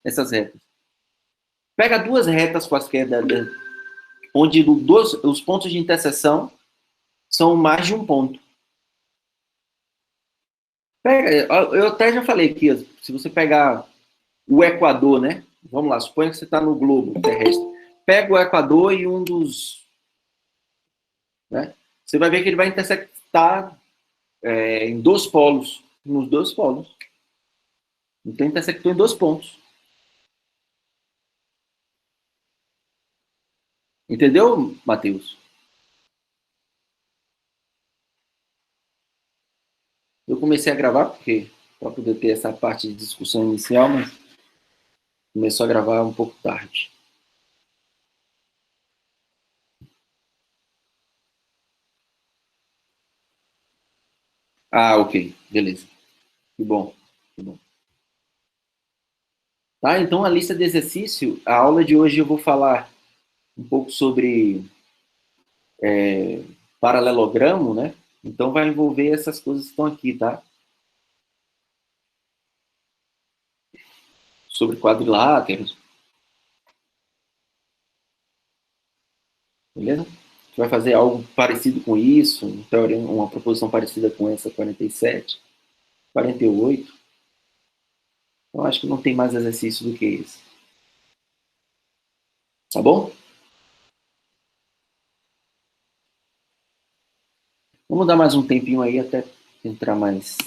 essas retas. Pega duas retas quaisquer, onde os pontos de interseção são mais de um ponto. Eu até já falei aqui, se você pegar o Equador, né? Vamos lá, suponha que você está no globo terrestre. Pega o Equador e um dos... Né? Você vai ver que ele vai intersectar em dois polos. Nos dois polos. Então, intersectou em dois pontos. Entendeu, Matheus? Eu comecei a gravar para poder ter essa parte de discussão inicial, mas começou a gravar um pouco tarde. Ah, ok. Beleza. Que bom. Que bom. Tá, então a lista de exercício, a aula de hoje eu vou falar um pouco sobre paralelogramo, né? Então vai envolver essas coisas que estão aqui, tá? Sobre quadriláteros, beleza? A gente vai fazer algo parecido com isso, uma proposição parecida com essa 47, 48. Eu acho que não tem mais exercício do que esse. Tá bom? Vamos dar mais um tempinho aí até entrar mais...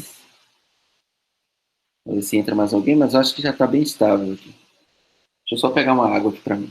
Ver se entra mais alguém, mas eu acho que já está bem estável aqui. Deixa eu só pegar uma água aqui para mim.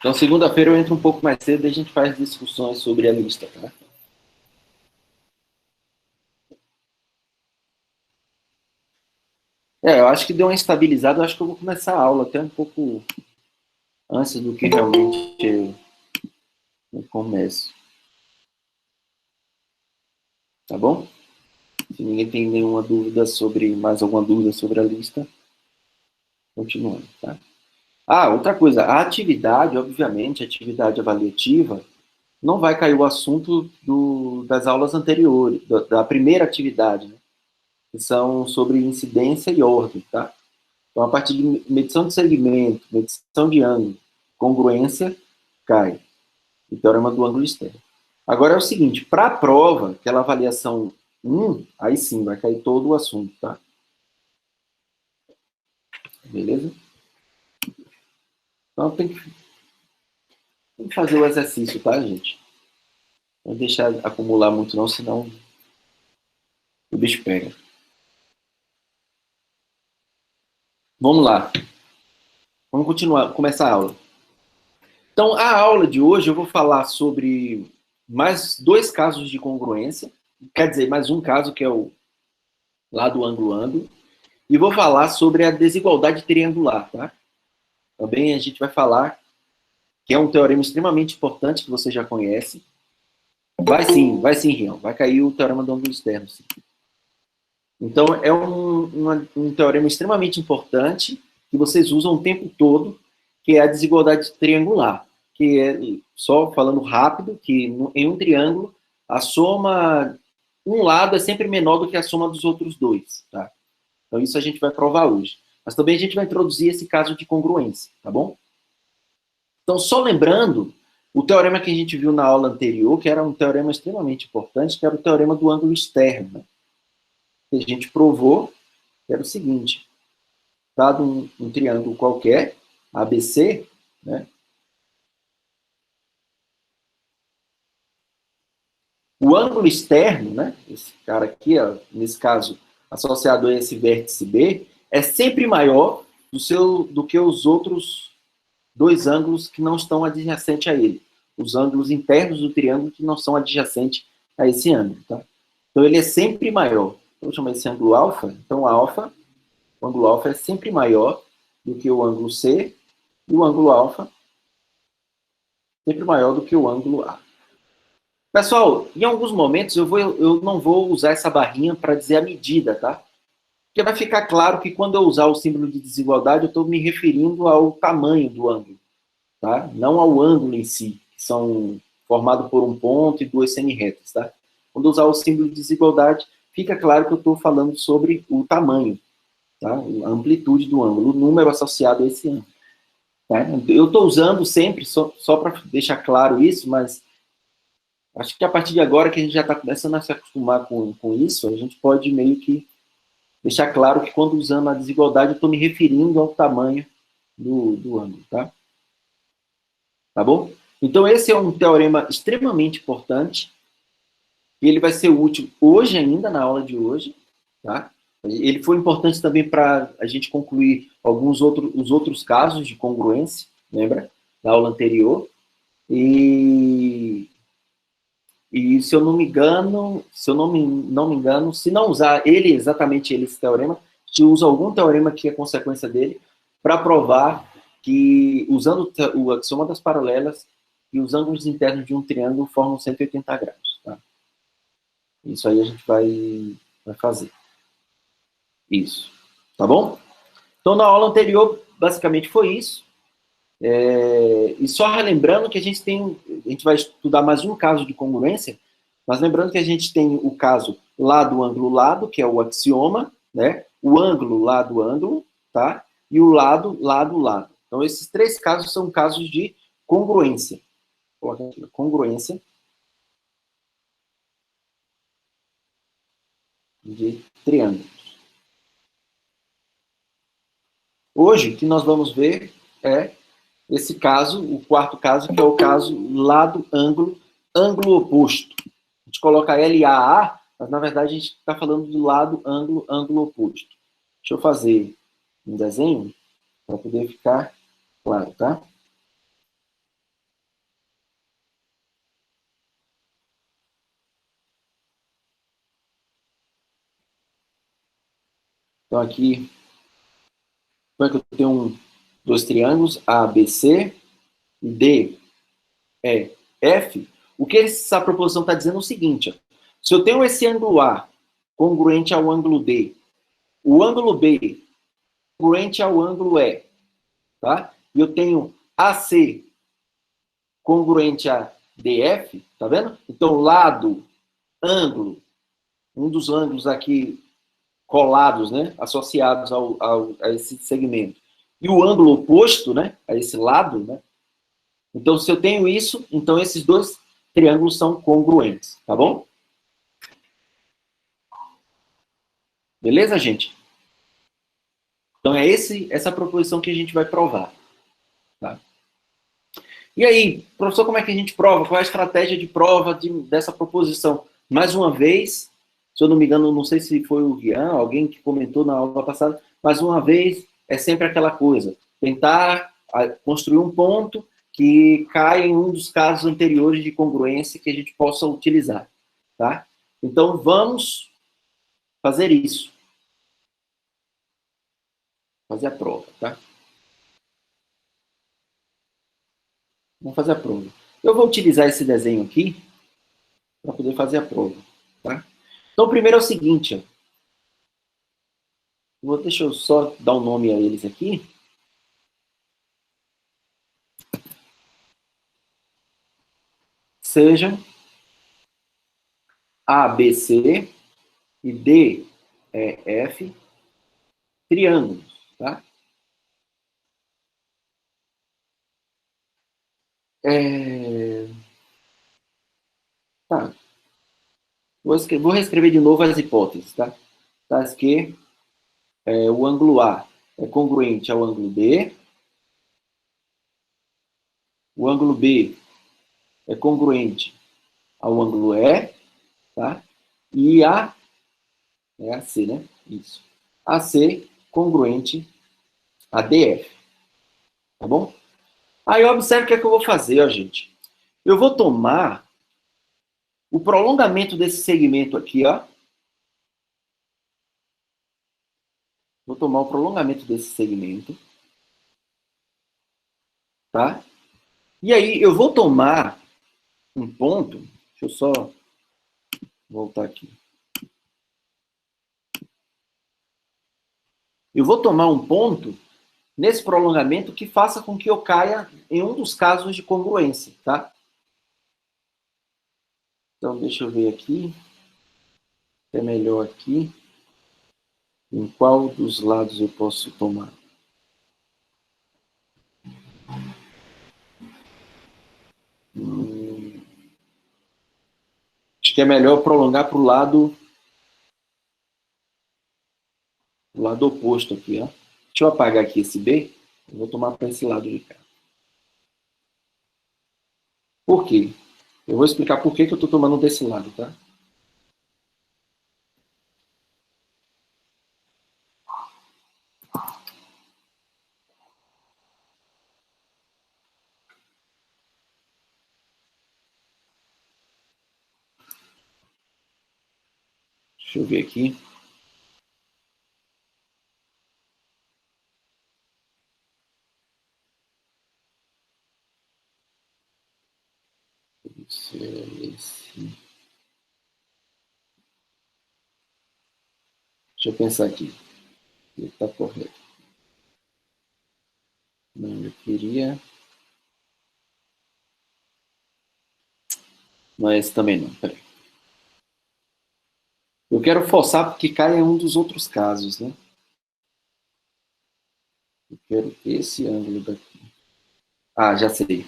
Então, segunda-feira eu entro um pouco mais cedo e a gente faz discussões sobre a lista, tá? Eu acho que deu uma estabilizada, eu acho que eu vou começar a aula até um pouco antes do que realmente eu começo. Tá bom? Se ninguém tem nenhuma dúvida sobre, mais alguma dúvida sobre a lista, continuando, tá? Ah, outra coisa, a atividade, obviamente, a atividade avaliativa, não vai cair o assunto das aulas anteriores, da primeira atividade, né? Que são sobre incidência e ordem, tá? Então, a partir de medição de segmento, medição de ângulo, congruência, cai. O teorema do ângulo externo. Agora é o seguinte, para a prova, aquela avaliação 1, aí sim, vai cair todo o assunto, tá? Beleza? Então, tem que fazer o exercício, tá, gente? Não deixar acumular muito não, senão o bicho pega. Vamos lá. Vamos continuar, começar a aula. Então, a aula de hoje eu vou falar sobre mais dois casos de congruência, quer dizer, mais um caso que é o lá do ângulo-ângulo, e vou falar sobre a desigualdade triangular, tá? Também a gente vai falar que é um teorema extremamente importante que você já conhece. Vai sim, Rian, vai cair o teorema do ângulo externo. Sim. Então, é um teorema extremamente importante que vocês usam o tempo todo, que é a desigualdade triangular, que é, só falando rápido, que em um triângulo, a soma, um lado é sempre menor do que a soma dos outros dois, tá? Então, isso a gente vai provar hoje. Mas também a gente vai introduzir esse caso de congruência, tá bom? Então, só lembrando, o teorema que a gente viu na aula anterior, que era um teorema extremamente importante, que era o teorema do ângulo externo, né? Que a gente provou, que era o seguinte. dado um triângulo qualquer, ABC, né? O ângulo externo, né? Esse cara aqui, ó, nesse caso, associado a esse vértice B, é sempre maior do que os outros dois ângulos que não estão adjacentes a ele. Os ângulos internos do triângulo que não são adjacentes a esse ângulo, tá? Então, ele é sempre maior. Vou chamar esse ângulo alfa. Então, o ângulo alfa é sempre maior do que o ângulo C, e o ângulo alfa sempre maior do que o ângulo A. Pessoal, em alguns momentos eu não vou usar essa barrinha para dizer a medida, tá? Porque vai ficar claro que quando eu usar o símbolo de desigualdade, eu estou me referindo ao tamanho do ângulo, tá? Não ao ângulo em si, que são formados por um ponto e duas semi-retas, tá? Quando eu usar o símbolo de desigualdade, fica claro que eu estou falando sobre o tamanho, tá? A amplitude do ângulo, o número associado a esse ângulo. Tá? Eu estou usando sempre, só para deixar claro isso, mas acho que a partir de agora que a gente já está começando a se acostumar com isso, a gente pode meio que deixar claro que quando usando a desigualdade, eu estou me referindo ao tamanho do ângulo, tá? Tá bom? Então, esse é um teorema extremamente importante, e ele vai ser útil hoje ainda, na aula de hoje, tá? Ele foi importante também para a gente concluir os outros casos de congruência, lembra? Da aula anterior. E se eu não me engano, não me engano, se não usar exatamente esse teorema, se usa algum teorema que é consequência dele, para provar que, usando o axioma das paralelas, que os ângulos internos de um triângulo formam 180 graus. Tá? Isso aí a gente vai fazer. Isso. Tá bom? Então, na aula anterior, basicamente foi isso. E só relembrando que a gente vai estudar mais um caso de congruência, mas lembrando que a gente tem o caso lado, ângulo, lado, que é o axioma, né? O ângulo, lado, ângulo, tá? E o lado, lado, lado. Então, esses três casos são casos de congruência. Congruência de triângulos. Hoje, o que nós vamos ver é esse caso, o quarto caso, que é o caso lado, ângulo, ângulo oposto. A gente coloca LAA, mas na verdade a gente está falando de lado, ângulo, ângulo oposto. Deixa eu fazer um desenho para poder ficar claro, tá? Então aqui, eu tenho dois triângulos, A, B, C, e D, E, F. O que essa proposição está dizendo é o seguinte, ó. Se eu tenho esse ângulo A congruente ao ângulo D, o ângulo B congruente ao ângulo E, tá? E eu tenho AC congruente a DF, tá vendo? Então, lado, ângulo, um dos ângulos aqui colados, né, associados a esse segmento. E o ângulo oposto, né, a esse lado, né? Então, se eu tenho isso, então esses dois triângulos são congruentes, tá bom? Beleza, gente? Então, é essa proposição que a gente vai provar, tá? E aí, professor, como é que a gente prova? Qual é a estratégia de prova dessa proposição? Mais uma vez, se eu não me engano, não sei se foi o Rian, alguém que comentou na aula passada, mais uma vez, é sempre aquela coisa, tentar construir um ponto que cai em um dos casos anteriores de congruência que a gente possa utilizar, tá? Então, vamos fazer isso. Fazer a prova, tá? Vamos fazer a prova. Eu vou utilizar esse desenho aqui para poder fazer a prova, tá? Então, primeiro é o seguinte, ó. Deixa eu só dar um nome a eles aqui. Sejam A, B, C e D, E, F, triângulos, tá? Tá. Vou reescrever de novo as hipóteses, tá? Tá, que o ângulo A é congruente ao ângulo B. O ângulo B é congruente ao ângulo E, tá? E a é AC, né? Isso. AC congruente a DF, tá bom? Aí observe o que é que eu vou fazer, ó, gente. Eu vou tomar o prolongamento desse segmento aqui, ó. Vou tomar o prolongamento desse segmento, tá? E aí eu vou tomar um ponto, deixa eu só voltar aqui. Eu vou tomar um ponto nesse prolongamento que faça com que eu caia em um dos casos de congruência, tá? Então, deixa eu ver aqui. É melhor aqui. Em qual dos lados eu posso tomar? Acho que é melhor prolongar para o lado oposto aqui, ó. Deixa eu apagar aqui esse B. Eu vou tomar para esse lado de cá. Por quê? Eu vou explicar por que eu estou tomando desse lado, tá? Deixa eu ver aqui. Deixa eu pensar aqui. Está correto. Não, eu queria... Não é esse também não, peraí. Eu quero forçar porque cai em um dos outros casos, né? Eu quero esse ângulo daqui. Ah, já sei.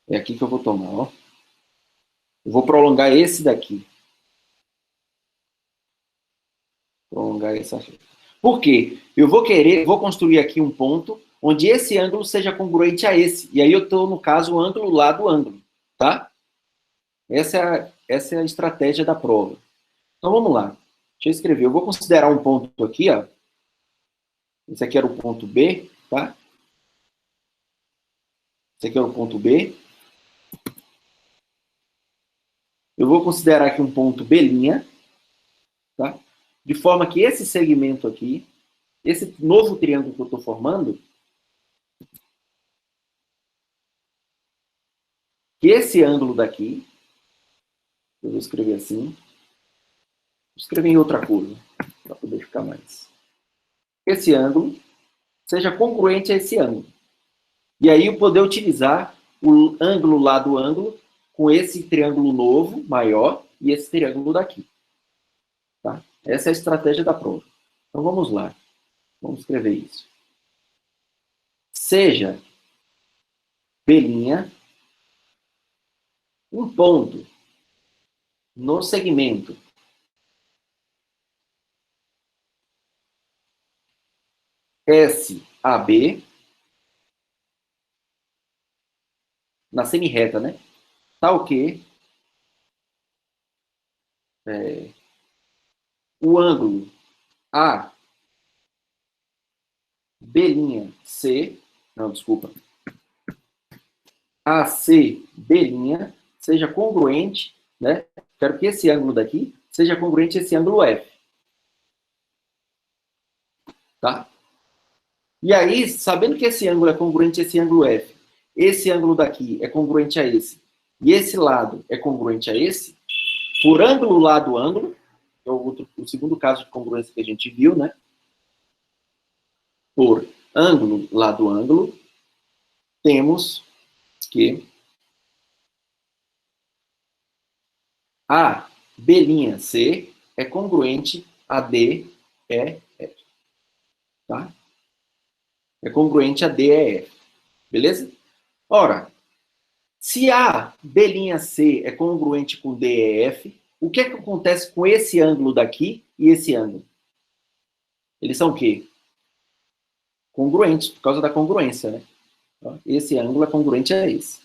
É aqui que eu vou tomar, ó. Eu vou prolongar esse daqui. Prolongar esse aqui. Por quê? Eu vou construir aqui um ponto onde esse ângulo seja congruente a esse. E aí eu estou, no caso, o ângulo lá do ângulo, tá? Essa é a estratégia da prova. Então vamos lá. Deixa eu escrever. Eu vou considerar um ponto aqui, ó. Esse aqui era o ponto B, tá? Esse aqui era o ponto B. Eu vou considerar aqui um ponto B', tá? De forma que esse segmento aqui, esse novo triângulo que eu estou formando, que esse ângulo daqui, eu vou escrever assim, vou escrever em outra cor, para poder ficar mais. Esse ângulo seja congruente a esse ângulo. E aí eu poder utilizar o ângulo lá do ângulo com esse triângulo novo, maior, e esse triângulo daqui. Tá? Essa é a estratégia da prova. Então vamos lá. Vamos escrever isso. Seja B', um ponto no segmento SAB, na semirreta, né? Tal que o ângulo AB'C, não, desculpa, ACB' seja congruente, né? Quero que esse ângulo daqui seja congruente a esse ângulo F. Tá? E aí, sabendo que esse ângulo é congruente a esse ângulo F, esse ângulo daqui é congruente a esse, e esse lado é congruente a esse, por ângulo lado ângulo, é o segundo caso de congruência que a gente viu, né? Por ângulo lado ângulo, temos que a B'C é congruente a DEF, tá? É congruente a DEF, beleza? Ora, se a B'C é congruente com DEF, o que é que acontece com esse ângulo daqui e esse ângulo? Eles são o quê? congruentes, por causa da congruência, né? Esse ângulo é congruente a esse.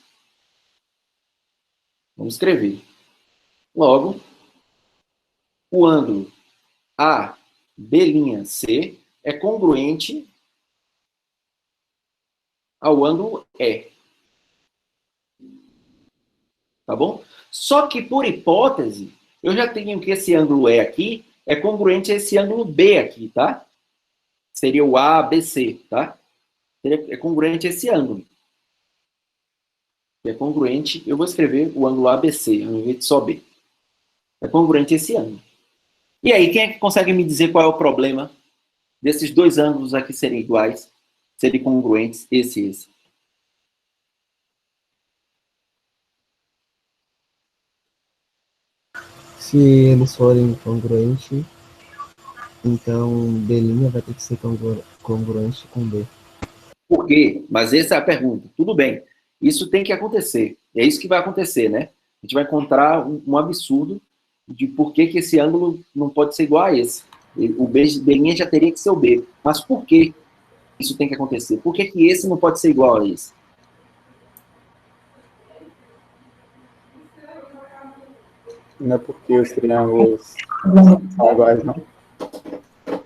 Vamos escrever. Logo, o ângulo AB'C é congruente ao ângulo E. Tá bom? Só que, por hipótese, eu já tenho que esse ângulo E aqui é congruente a esse ângulo B aqui, tá? Seria o ABC, tá? É congruente a esse ângulo. É congruente, eu vou escrever o ângulo ABC, ao invés de só B. É congruente a esse ângulo. E aí, quem é que consegue me dizer qual é o problema desses dois ângulos aqui serem iguais, serem congruentes, esse e esse? Se eles forem congruentes, então B' vai ter que ser congruente com B. Por quê? Mas essa é a pergunta. Tudo bem. Isso tem que acontecer. É isso que vai acontecer, né? A gente vai encontrar um absurdo de por que esse ângulo não pode ser igual a esse. O B' já teria que ser o B. Mas por que isso tem que acontecer? Por que esse não pode ser igual a esse? Não é porque os triângulos são iguais, não?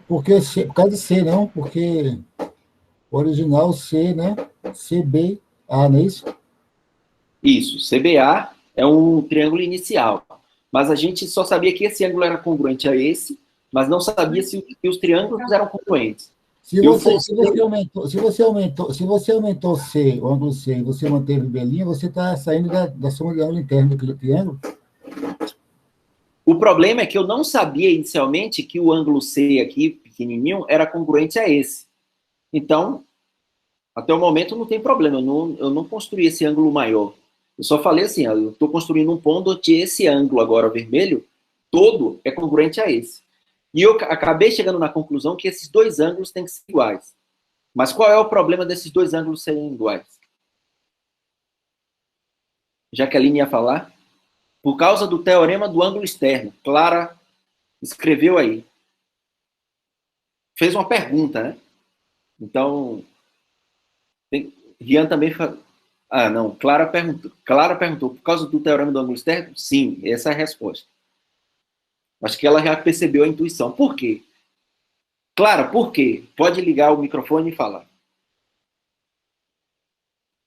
Porque por causa de C, não? Porque o original C, né? CBA, não é isso? Isso. CBA é um triângulo inicial. Mas a gente só sabia que esse ângulo era congruente a esse, mas não sabia se os triângulos eram congruentes. Se você aumentou C, o ângulo C, e você manteve B', você está saindo da soma de ângulo interno daquele triângulo. O problema é que eu não sabia inicialmente que o ângulo C aqui, pequenininho, era congruente a esse. Então, até o momento não tem problema, eu não construí esse ângulo maior. Eu só falei assim, ó, eu estou construindo um ponto onde esse ângulo agora vermelho, todo é congruente a esse. E eu acabei chegando na conclusão que esses dois ângulos têm que ser iguais. Mas qual é o problema desses dois ângulos serem iguais? Jaqueline ia falar? Por causa do teorema do ângulo externo. Clara escreveu aí. Fez uma pergunta, né? Então, Rian também... Ah, não. Clara perguntou. Por causa do teorema do ângulo externo? Sim, essa é a resposta. Acho que ela já percebeu a intuição. Por quê? Clara, por quê? Pode ligar o microfone e falar.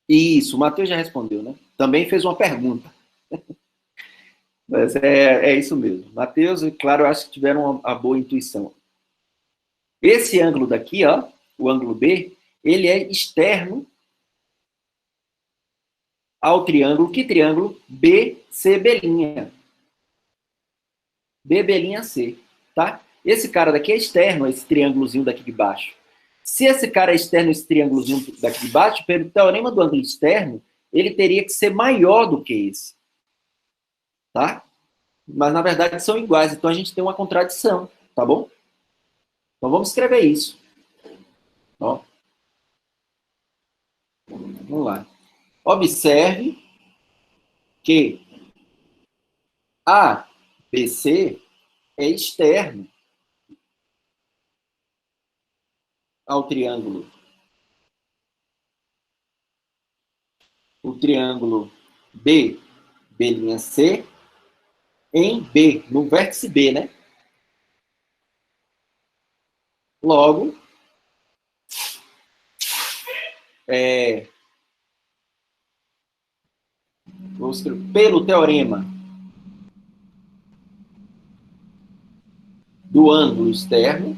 Isso, o Matheus já respondeu, né? Também fez uma pergunta. Mas é isso mesmo. Matheus e Clara, eu acho que tiveram a boa intuição. Esse ângulo daqui, ó, o ângulo B, ele é externo ao triângulo. Que triângulo? BCB'. BB', tá? Esse cara daqui é externo, esse triângulozinho daqui de baixo. Se esse cara é externo, esse triângulozinho daqui de baixo, pelo teorema do ângulo externo, ele teria que ser maior do que esse. Tá? Mas, na verdade, são iguais. Então, a gente tem uma contradição, tá bom? Então, vamos escrever isso. Ó. Vamos lá. Observe que ABC é externo ao triângulo. O triângulo BB'C em B, no vértice B, né? Logo, pelo teorema do ângulo externo,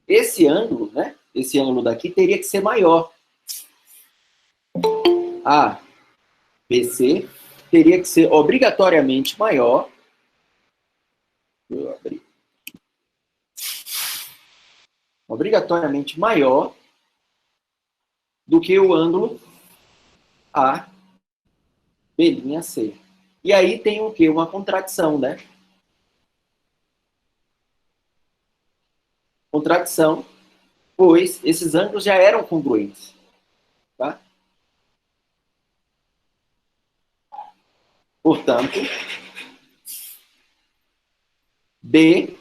esse ângulo, né? Esse ângulo daqui teria que ser maior. ABC teria que ser obrigatoriamente maior. Deixa eu abrir. Obrigatoriamente maior do que o ângulo AB'C. E aí tem o quê? Uma contradição, né? Contradição, pois esses ângulos já eram congruentes. Tá? Portanto, B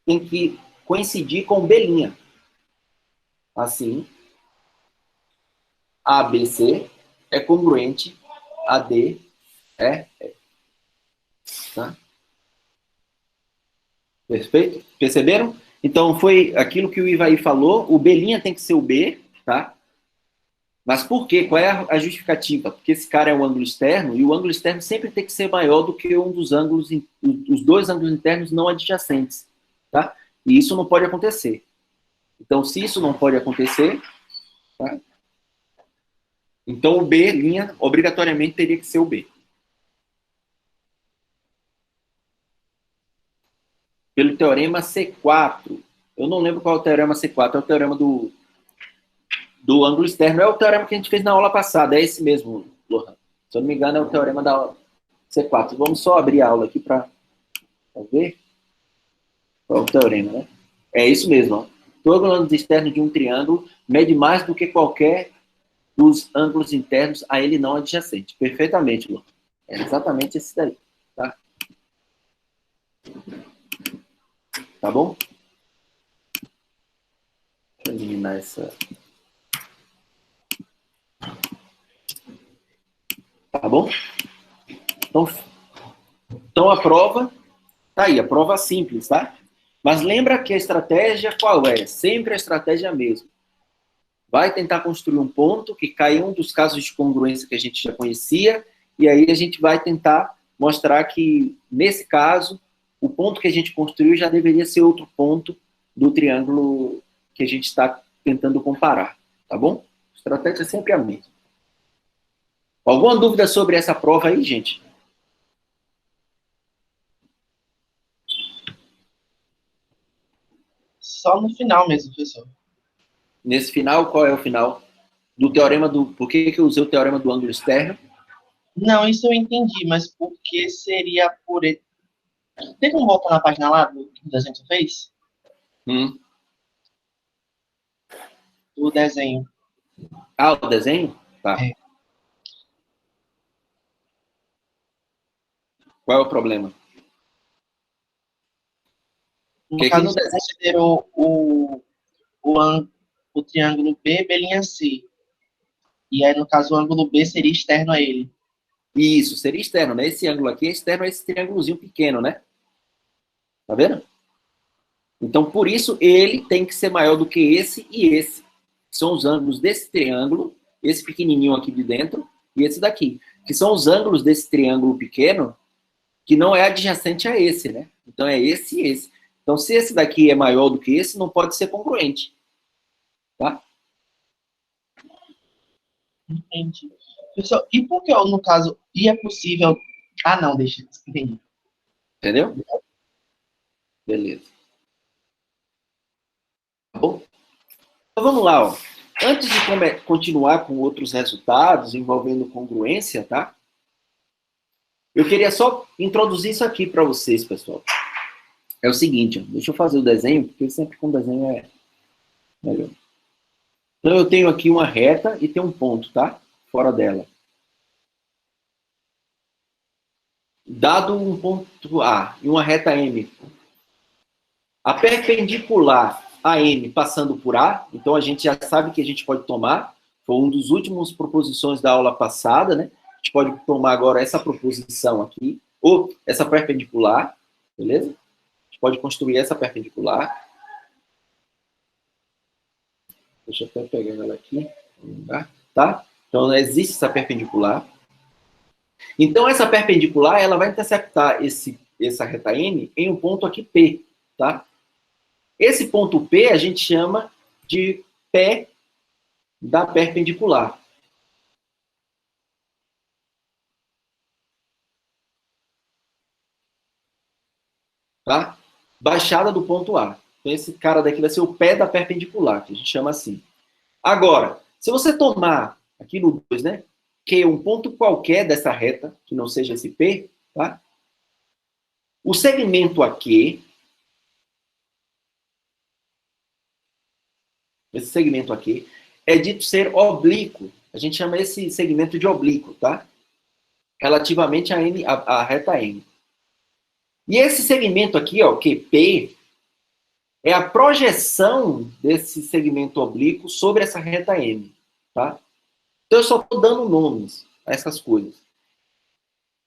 tem que coincidir com B'. Assim, ABC é congruente a D é F. Tá? Perfeito? Perceberam? Então, foi aquilo que o Ivaí falou, o B' tem que ser o B, tá? Mas por quê? Qual é a justificativa? Porque esse cara é um ângulo externo, e o ângulo externo sempre tem que ser maior do que um dos ângulos, os dois ângulos internos não adjacentes, tá? E isso não pode acontecer. Então, se isso não pode acontecer, tá? Então o B' obrigatoriamente teria que ser o B. Pelo teorema C4. Eu não lembro qual é o teorema C4, é o teorema do ângulo externo. É o teorema que a gente fez na aula passada, é esse mesmo, Lohan. Se eu não me engano, é o teorema da C4. Vamos só abrir a aula aqui para ver qual é o teorema, né? É isso mesmo, ó. Todo ângulo externo de um triângulo mede mais do que qualquer dos ângulos internos a ele não adjacente. Perfeitamente, Lohan. É exatamente esse daí, tá? Tá bom? Deixa eu eliminar essa... Tá bom? Então a prova, tá aí, a prova simples, tá? Mas lembra que a estratégia qual é? Sempre a estratégia mesma. Vai tentar construir um ponto que cai em um dos casos de congruência que a gente já conhecia, e aí a gente vai tentar mostrar que, nesse caso, o ponto que a gente construiu já deveria ser outro ponto do triângulo que a gente está tentando comparar, tá bom? A estratégia é sempre a mesma. Alguma dúvida sobre essa prova aí, gente? Só no final mesmo, professor. Nesse final, qual é o final? Do teorema do... Por que eu usei o teorema do ângulo externo? Não, isso eu entendi, mas por que seria por... Tem como voltar na página lá do desenho que você fez? Do desenho. Ah, o desenho? Tá. É. Qual é o problema? No caso, você considerou o triângulo B, B'C. E aí, no caso, o ângulo B seria externo a ele. Isso, seria externo, né? Esse ângulo aqui é externo a esse triângulozinho pequeno, né? Tá vendo? Então, por isso, ele tem que ser maior do que esse e esse. São os ângulos desse triângulo, esse pequenininho aqui de dentro, e esse daqui. Que são os ângulos desse triângulo pequeno, que não é adjacente a esse, né? Então, é esse e esse. Então, se esse daqui é maior do que esse, não pode ser congruente. Tá? Entendi. Pessoal, e por que, no caso, é possível... Ah, não, deixa. Entendi. Entendeu? Beleza. Tá bom? Então, vamos lá, ó. Antes de continuar com outros resultados envolvendo congruência, tá? Eu queria só introduzir isso aqui para vocês, pessoal. É o seguinte, ó, deixa eu fazer o desenho, porque sempre com desenho é melhor. Então, eu tenho aqui uma reta e tem um ponto, tá? Fora dela. Dado um ponto A e uma reta M, a perpendicular a M passando por A, então a gente já sabe que a gente pode tomar, foi um dos últimos proposições da aula passada, né? A gente pode tomar agora essa proposição aqui, ou essa perpendicular, beleza? A gente pode construir essa perpendicular. Deixa eu até pegar ela aqui, tá? Então, existe essa perpendicular. Então, essa perpendicular, ela vai interceptar essa reta M em um ponto aqui P, tá? Esse ponto P a gente chama de pé da perpendicular. Tá? Baixada do ponto A. Então, esse cara daqui vai ser o pé da perpendicular, que a gente chama assim. Agora, se você tomar aqui no 2, né? Que um ponto qualquer dessa reta, que não seja esse P, tá? O segmento aqui, esse segmento aqui, é dito ser oblíquo. A gente chama esse segmento de oblíquo, tá? Relativamente a reta M. E esse segmento aqui, ó, QP, é a projeção desse segmento oblíquo sobre essa reta M, tá? Então, eu só estou dando nomes a essas coisas.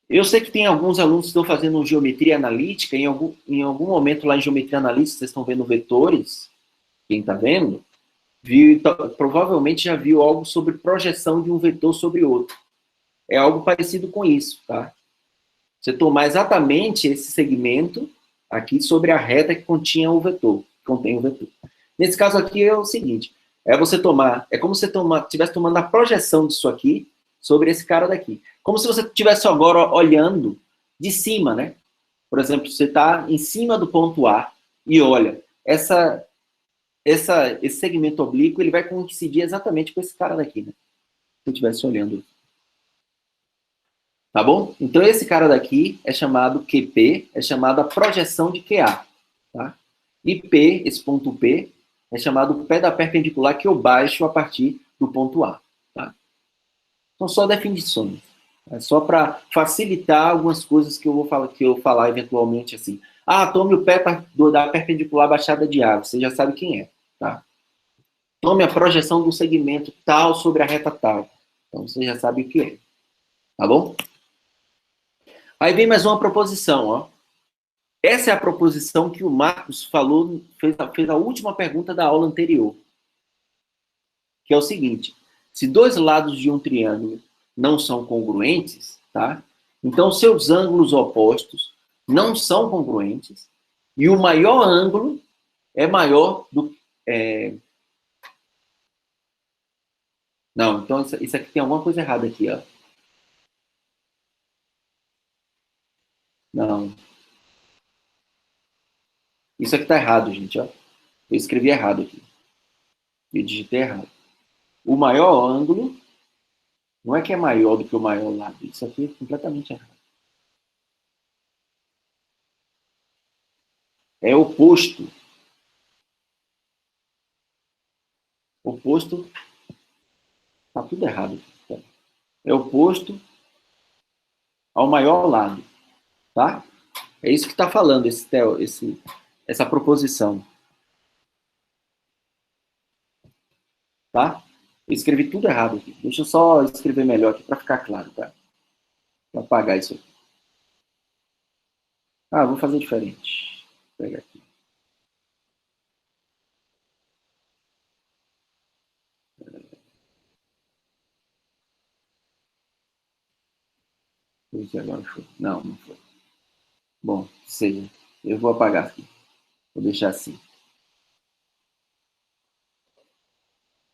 Eu sei que tem alguns alunos que estão fazendo geometria analítica, em algum momento lá em geometria analítica, vocês estão vendo vetores, quem está vendo, provavelmente já viu algo sobre projeção de um vetor sobre outro. É algo parecido com isso, tá? Você tomar exatamente esse segmento aqui sobre a reta que continha o vetor, que contém o vetor. Nesse caso aqui é o seguinte, é como se você estivesse tomando a projeção disso aqui sobre esse cara daqui. Como se você estivesse agora olhando de cima, né? Por exemplo, você está em cima do ponto A e olha, esse segmento oblíquo, ele vai coincidir exatamente com esse cara daqui, né? Se eu estivesse olhando. Tá bom? Então, esse cara daqui é chamado QP, é chamado a projeção de QA, tá? E P, esse ponto P, é chamado o pé da perpendicular que eu baixo a partir do ponto A, tá? São só definições. É só para facilitar algumas coisas que eu vou falar eventualmente assim. Ah, tome o pé da perpendicular baixada de A, você já sabe quem é, tá? Tome a projeção do segmento tal sobre a reta tal. Então, você já sabe o que é, tá bom? Aí vem mais uma proposição, ó. Essa é a proposição que o Marcos falou, fez a última pergunta da aula anterior. Que é o seguinte, se dois lados de um triângulo não são congruentes, tá? Então, seus ângulos opostos não são congruentes e o maior ângulo é maior do... Não, então isso aqui tem alguma coisa errada aqui, ó. Não. Isso aqui tá errado, gente, ó. Eu escrevi errado aqui. Eu digitei errado. O maior ângulo não é que é maior do que o maior lado. Isso aqui é completamente errado. É oposto. Oposto. Tá tudo errado. É oposto ao maior lado. Tá? É isso que está falando essa proposição. Tá? Eu escrevi tudo errado aqui. Deixa eu só escrever melhor aqui para ficar claro, tá? Para apagar isso aqui. Ah, vou fazer diferente. Vou pegar aqui. Agora foi. Não, não foi. Bom, seja. Eu vou apagar aqui. Vou deixar assim.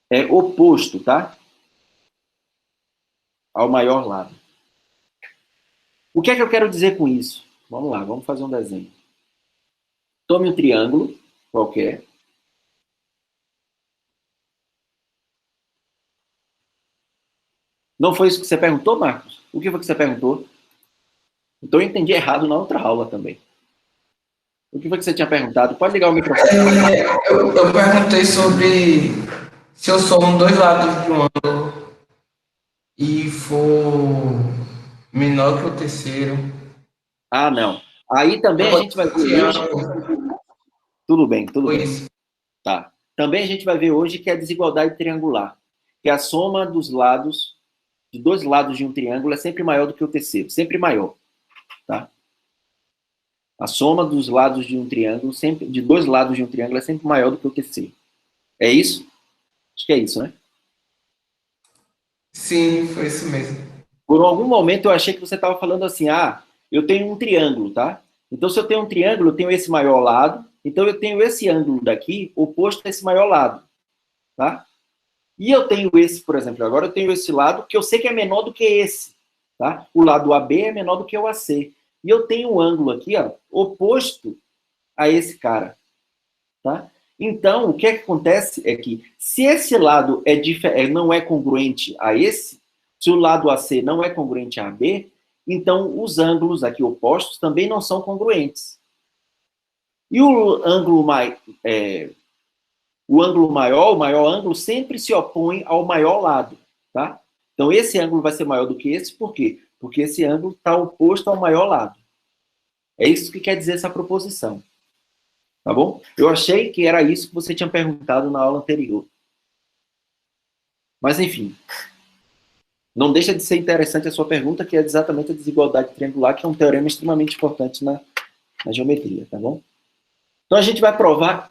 É oposto, tá? Ao maior lado. O que é que eu quero dizer com isso? Vamos lá, vamos fazer um desenho. Tome um triângulo qualquer. Não foi isso que você perguntou, Marcos? O que foi que você perguntou? Então eu entendi errado na outra aula também. O que foi que você tinha perguntado? Pode ligar o microfone. Eu perguntei sobre se eu somo dois lados de um ângulo e for menor que o terceiro. Ah, não. Aí também a gente vai ver hoje... Tudo bem, tudo bem. Tá. Também a gente vai ver hoje que é a desigualdade triangular. Que a soma dos lados, de dois lados de um triângulo é sempre maior do que o terceiro. Sempre maior. Tá? A soma dos lados de um triângulo, de dois lados de um triângulo, é sempre maior do que o terceiro. É isso? Acho que é isso, né? Sim, foi isso mesmo. Por algum momento eu achei que você estava falando assim, ah, eu tenho um triângulo, tá? Então, se eu tenho um triângulo, eu tenho esse maior lado, então eu tenho esse ângulo daqui oposto a esse maior lado, tá? E eu tenho esse, por exemplo, agora eu tenho esse lado que eu sei que é menor do que esse, tá? O lado AB é menor do que o AC. E eu tenho um ângulo aqui, ó, oposto a esse cara, tá? Então, o que é que acontece é que, se esse lado não é congruente a esse, se o lado AC não é congruente a AB, então os ângulos aqui opostos também não são congruentes. E o ângulo maior, o maior ângulo, sempre se opõe ao maior lado, tá? Então, esse ângulo vai ser maior do que esse, por quê? Porque esse ângulo está oposto ao maior lado. É isso que quer dizer essa proposição. Tá bom? Eu achei que era isso que você tinha perguntado na aula anterior. Mas, enfim. Não deixa de ser interessante a sua pergunta, que é exatamente a desigualdade triangular, que é um teorema extremamente importante na geometria, tá bom? Então, a gente vai provar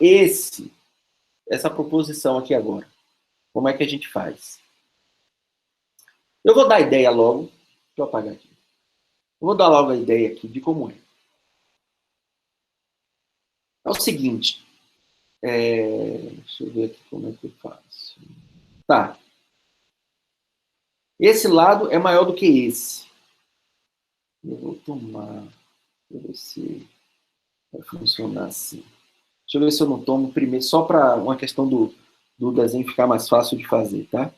essa proposição aqui agora. Como é que a gente faz? Eu vou dar a ideia logo. Deixa eu apagar aqui. Eu vou dar logo a ideia aqui de como é. É o seguinte. Deixa eu ver aqui como é que eu faço. Tá. Esse lado é maior do que esse. Eu vou tomar. Deixa eu ver se vai funcionar assim. Deixa eu ver se eu não tomo primeiro, só para uma questão do desenho ficar mais fácil de fazer, tá?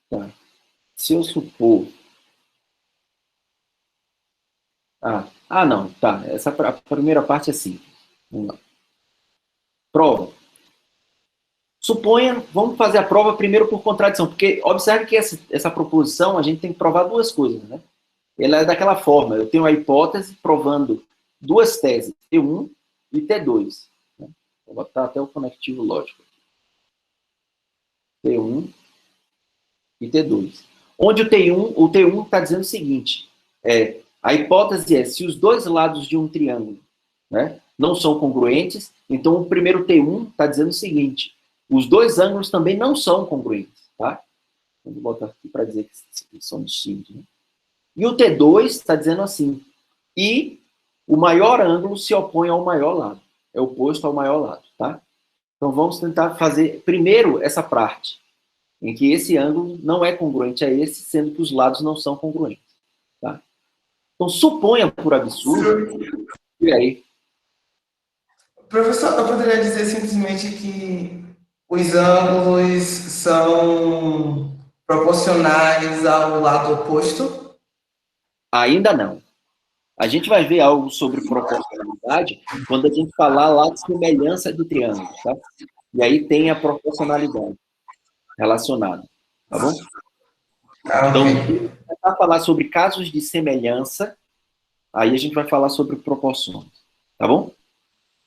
Tá. Se eu supor... não, tá. Essa a primeira parte é simples. Vamos lá. Prova. Suponha, vamos fazer a prova primeiro por contradição, porque observe que essa proposição a gente tem que provar duas coisas, né? Ela é daquela forma, eu tenho a hipótese provando duas teses, T1 e T2. Né? Vou botar até o conectivo lógico. T1 e T2. Onde o T1 está dizendo o seguinte, a hipótese é, se os dois lados de um triângulo, né, não são congruentes, então o primeiro T1 está dizendo o seguinte, os dois ângulos também não são congruentes, tá? Vou botar aqui para dizer que são distintos, né? E o T2 está dizendo assim, e o maior ângulo se opõe ao maior lado, é oposto ao maior lado, tá? Então vamos tentar fazer primeiro essa parte, em que esse ângulo não é congruente a esse, sendo que os lados não são congruentes, tá? Então suponha por absurdo, e aí? Professor, eu poderia dizer simplesmente que os ângulos são proporcionais ao lado oposto? Ainda não. A gente vai ver algo sobre proporcionalidade quando a gente falar lá de semelhança de triângulos, tá? E aí tem a proporcionalidade relacionada, tá bom? Então, tentar falar sobre casos de semelhança, aí a gente vai falar sobre proporções, tá bom?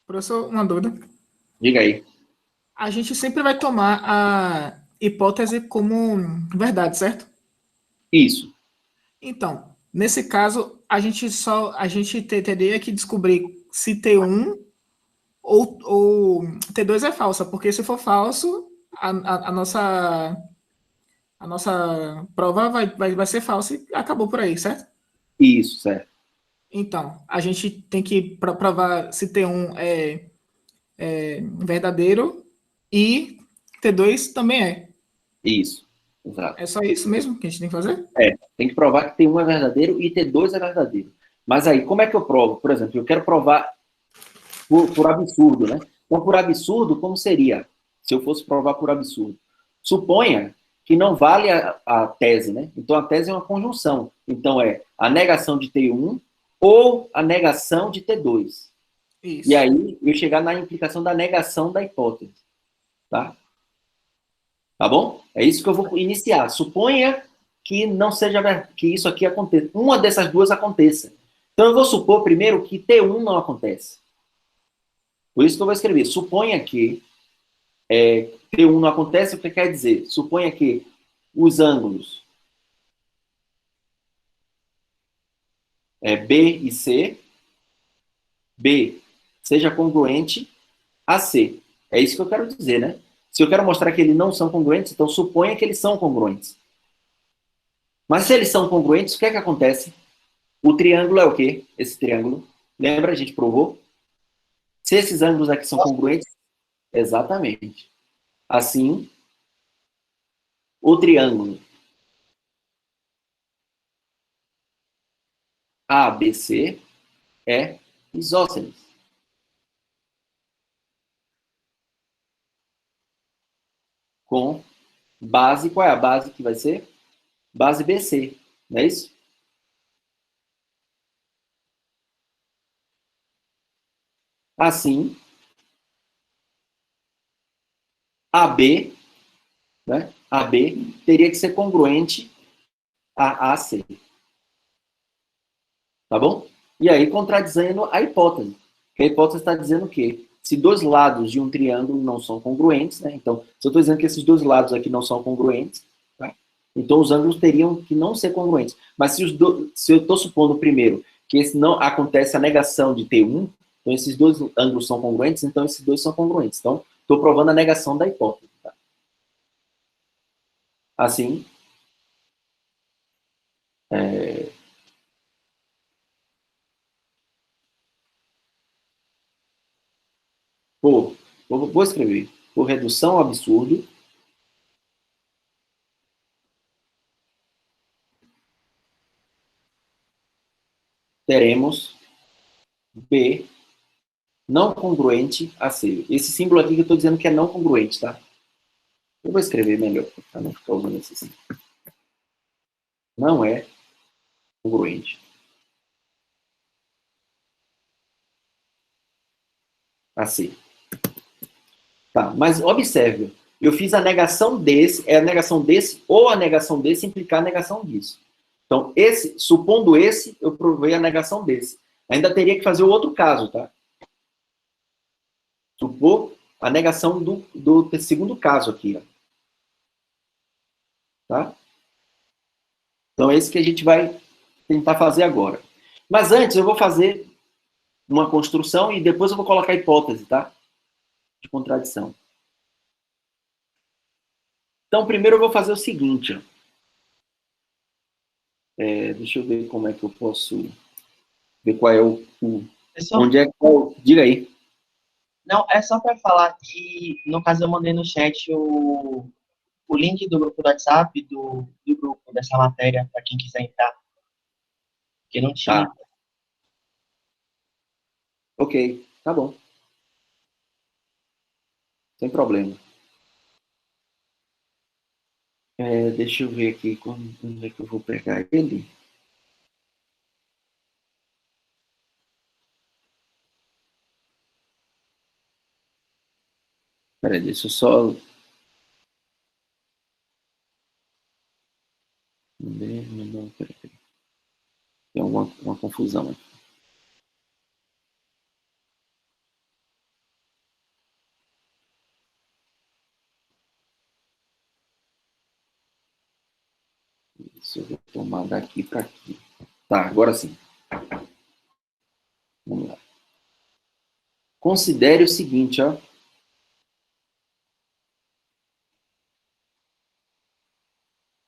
Professor, uma dúvida. Diga aí. A gente sempre vai tomar a hipótese como verdade, certo? Isso. Então, nesse caso, a gente teria que descobrir se T1 ou T2 é falsa, porque se for falso, a nossa prova vai ser falsa e acabou por aí, certo? Isso, certo. Então, a gente tem que provar se T1 é verdadeiro e T2 também é. Isso, exato. É só isso mesmo que a gente tem que fazer? Tem que provar que T1 é verdadeiro e T2 é verdadeiro. Mas aí, como é que eu provo? Por exemplo, eu quero provar por absurdo, né? Então, por absurdo, como seria? Se eu fosse provar por absurdo. Suponha que não vale a tese, né? Então, a tese é uma conjunção. Então, é a negação de T1 ou a negação de T2. Isso. E aí, eu chegar na implicação da negação da hipótese. Tá? Tá bom? É isso que eu vou iniciar. Suponha que não seja que isso aqui aconteça. Uma dessas duas aconteça. Então, eu vou supor primeiro que T1 não acontece. Por isso que eu vou escrever. Suponha que T1 não acontece, o que quer dizer? Suponha que os ângulos B e C, B seja congruente a C. É isso que eu quero dizer, né? Se eu quero mostrar que eles não são congruentes, então suponha que eles são congruentes. Mas se eles são congruentes, o que é que acontece? O triângulo é o quê? Esse triângulo. Lembra? A gente provou? Se esses ângulos aqui são congruentes, exatamente. Assim, o triângulo ABC é isósceles. Com base, qual é a base que vai ser? Base BC, não é isso? Assim, AB, né? AB teria que ser congruente a AC. Tá bom? E aí, contradizendo a hipótese. Que a hipótese está dizendo o quê? Se dois lados de um triângulo não são congruentes, né? Então, se eu estou dizendo que esses dois lados aqui não são congruentes, tá? Então os ângulos teriam que não ser congruentes. Mas se eu estou supondo, primeiro, que esse não acontece a negação de T1, então esses dois ângulos são congruentes, então esses dois são congruentes. Então, estou provando a negação da hipótese. Tá? Assim, vou escrever, por redução ao absurdo, teremos B não congruente a C. Esse símbolo aqui que eu estou dizendo que é não congruente, tá? Eu vou escrever melhor, para não ficar usando esse símbolo. Não é congruente a C. Tá, mas observe, eu fiz a negação desse, é a negação desse, ou a negação desse implicar a negação disso. Então, supondo esse, eu provei a negação desse. Ainda teria que fazer o outro caso, tá? Supor a negação do segundo caso aqui, ó. Tá? Então, é esse que a gente vai tentar fazer agora. Mas antes, eu vou fazer uma construção e depois eu vou colocar a hipótese, tá? De contradição. Então, primeiro eu vou fazer o seguinte, ó. Deixa eu ver como é que eu posso ver qual é onde é que diga aí. Não, é só para falar que, no caso, eu mandei no chat o link do grupo do WhatsApp, do grupo dessa matéria, para quem quiser entrar. Porque não tinha. Tá. Ok, tá bom. Sem problema. Deixa eu ver aqui onde é que eu vou pegar ele. Peraí, deixa eu só... Não, peraí. Tem uma confusão aqui. Isso eu vou tomar daqui para aqui. Tá, agora sim. Vamos lá. Considere o seguinte, ó.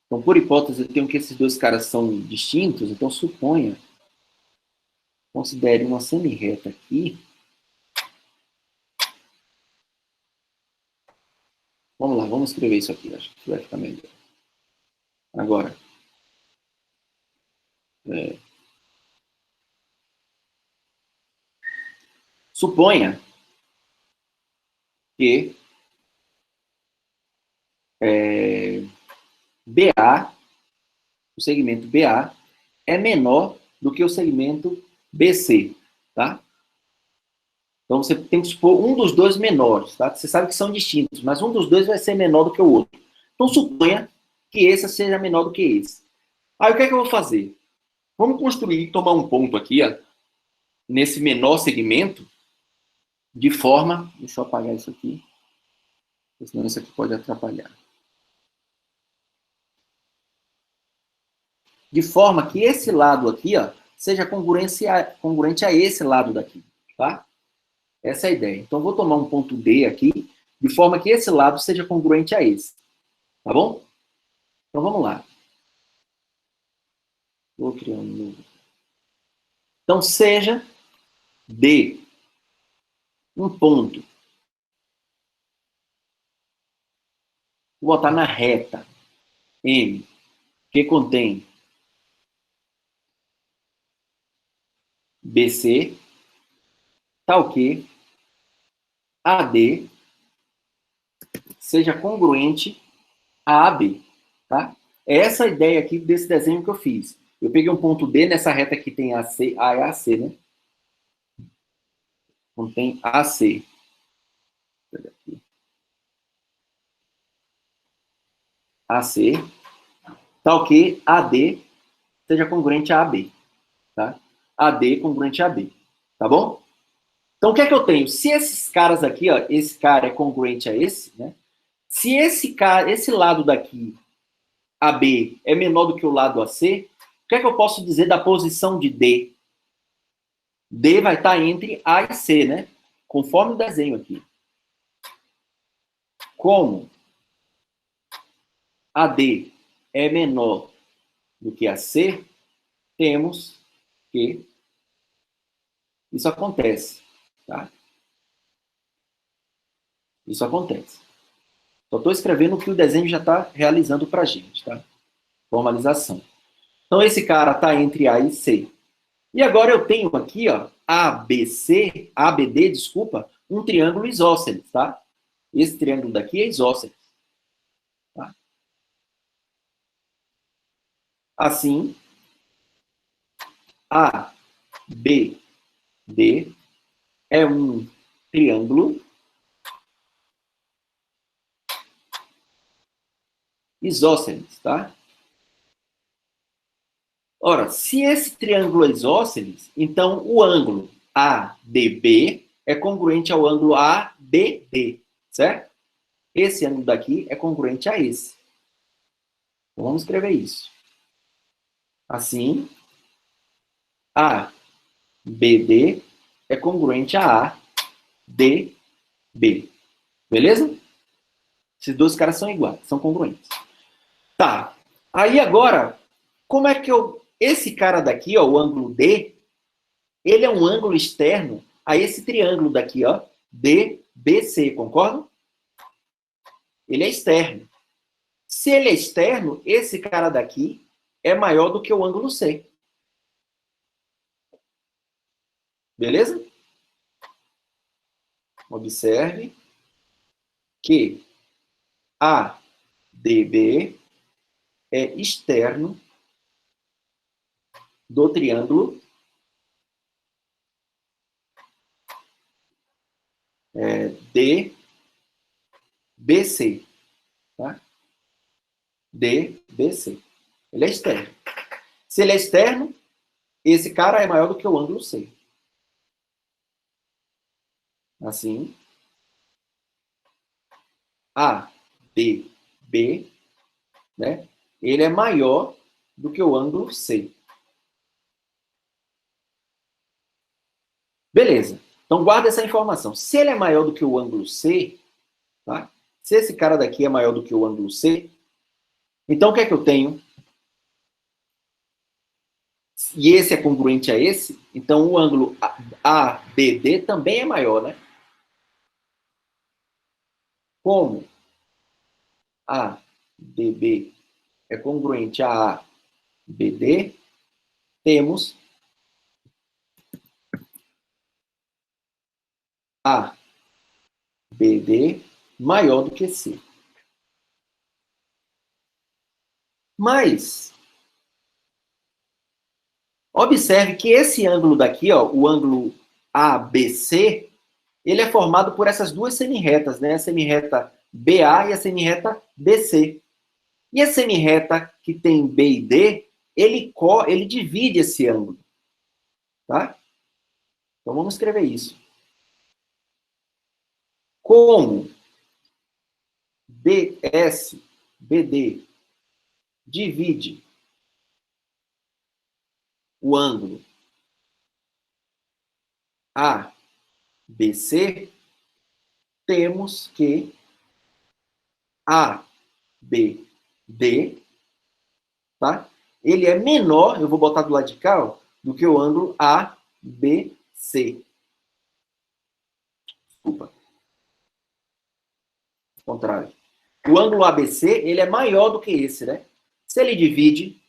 Então, por hipótese, eu tenho que esses dois caras são distintos, então suponha. Considere uma semi-reta aqui. Vamos lá, vamos escrever isso aqui. Acho que vai ficar melhor. Agora. Suponha que BA, o segmento BA, é menor do que o segmento BC, tá? Então, você tem que supor um dos dois menores, tá? Você sabe que são distintos, mas um dos dois vai ser menor do que o outro. Então, suponha que esse seja menor do que esse. Aí, o que é que eu vou fazer? Vamos construir, tomar um ponto aqui, ó, nesse menor segmento, de forma... Deixa eu apagar isso aqui, senão isso aqui pode atrapalhar. De forma que esse lado aqui, ó, seja congruente a esse lado daqui, tá? Essa é a ideia. Então, vou tomar um ponto D aqui, de forma que esse lado seja congruente a esse. Tá bom? Então, vamos lá. Vou criar um novo. Então, seja D um ponto. Vou botar na reta M, que contém BC, tal que AD seja congruente a AB, tá? É essa a ideia aqui desse desenho que eu fiz. Eu peguei um ponto D nessa reta que tem AC, A e AC, né? Não tem AC. AC, tal que AD seja congruente a AB. Tá? AD congruente a AB. Tá bom? Então, o que é que eu tenho? Se esses caras aqui, ó, esse cara é congruente a esse, né? Se esse lado daqui, AB, é menor do que o lado AC, o que é que eu posso dizer da posição de D? D vai estar entre A e C, né? Conforme o desenho aqui. Como AD é menor do que AC, temos que isso acontece, tá? Isso acontece. Só estou escrevendo o que o desenho já está realizando para a gente, tá? Formalização. Então, esse cara está entre A e C. E agora eu tenho aqui, ó, ABD, desculpa, um triângulo isósceles, tá? Esse triângulo daqui é isósceles. Tá? Assim, ABD é um triângulo isósceles, tá? Ora, se esse triângulo é isósceles, então o ângulo ADB é congruente ao ângulo ADD, certo? Esse ângulo daqui é congruente a esse. Então, vamos escrever isso. Assim, ABD é congruente a ADB. Beleza? Esses dois caras são iguais, são congruentes. Tá. Aí agora, como é que eu... Esse cara daqui, ó, o ângulo D, ele é um ângulo externo a esse triângulo daqui, ó, DBC, concorda? Ele é externo. Se ele é externo, esse cara daqui é maior do que o ângulo C. Beleza? Observe que ADB é externo do triângulo DBC. Tá? DBC. Ele é externo. Se ele é externo, esse cara é maior do que o ângulo C. Assim, ADB, né? Ele é maior do que o ângulo C. Beleza. Então, guarda essa informação. Se ele é maior do que o ângulo C, tá? Se esse cara daqui é maior do que o ângulo C, então o que é que eu tenho? E esse é congruente a esse, então o ângulo ABD também é maior, né? Como ADB é congruente a ABD, temos ABD maior do que C. Mas, observe que esse ângulo daqui, ó, o ângulo ABC, ele é formado por essas duas semirretas, né? A semirreta BA e a semirreta BC. E a semirreta que tem B e D, ele divide esse ângulo. Tá? Então, vamos escrever isso. Como BS, BD divide o ângulo ABC, temos que ABD, tá? Ele é menor, eu vou botar do lado de cá, ó, do que o ângulo ABC. Desculpa. Contrário. O ângulo ABC, ele é maior do que esse, né? Se ele divide,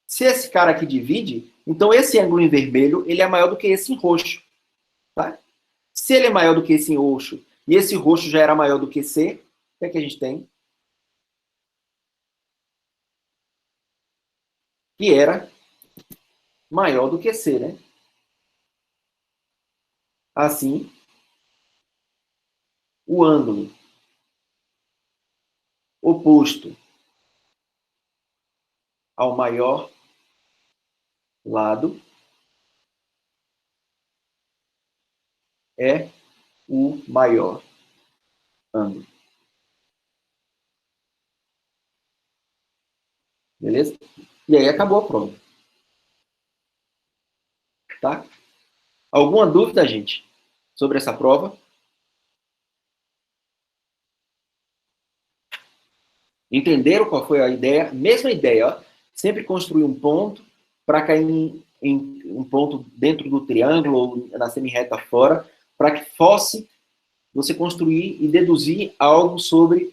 se esse cara aqui divide, então esse ângulo em vermelho, ele é maior do que esse em roxo, tá? Se ele é maior do que esse em roxo, e esse roxo já era maior do que C, o que é que a gente tem? Que era maior do que C, né? Assim, o ângulo oposto ao maior lado é o maior ângulo. Beleza? E aí acabou a prova. Tá? Alguma dúvida, gente, sobre essa prova? Entenderam qual foi a ideia? Mesma ideia, ó. Sempre construir um ponto para cair em um ponto dentro do triângulo ou na semi-reta fora, para que fosse você construir e deduzir algo sobre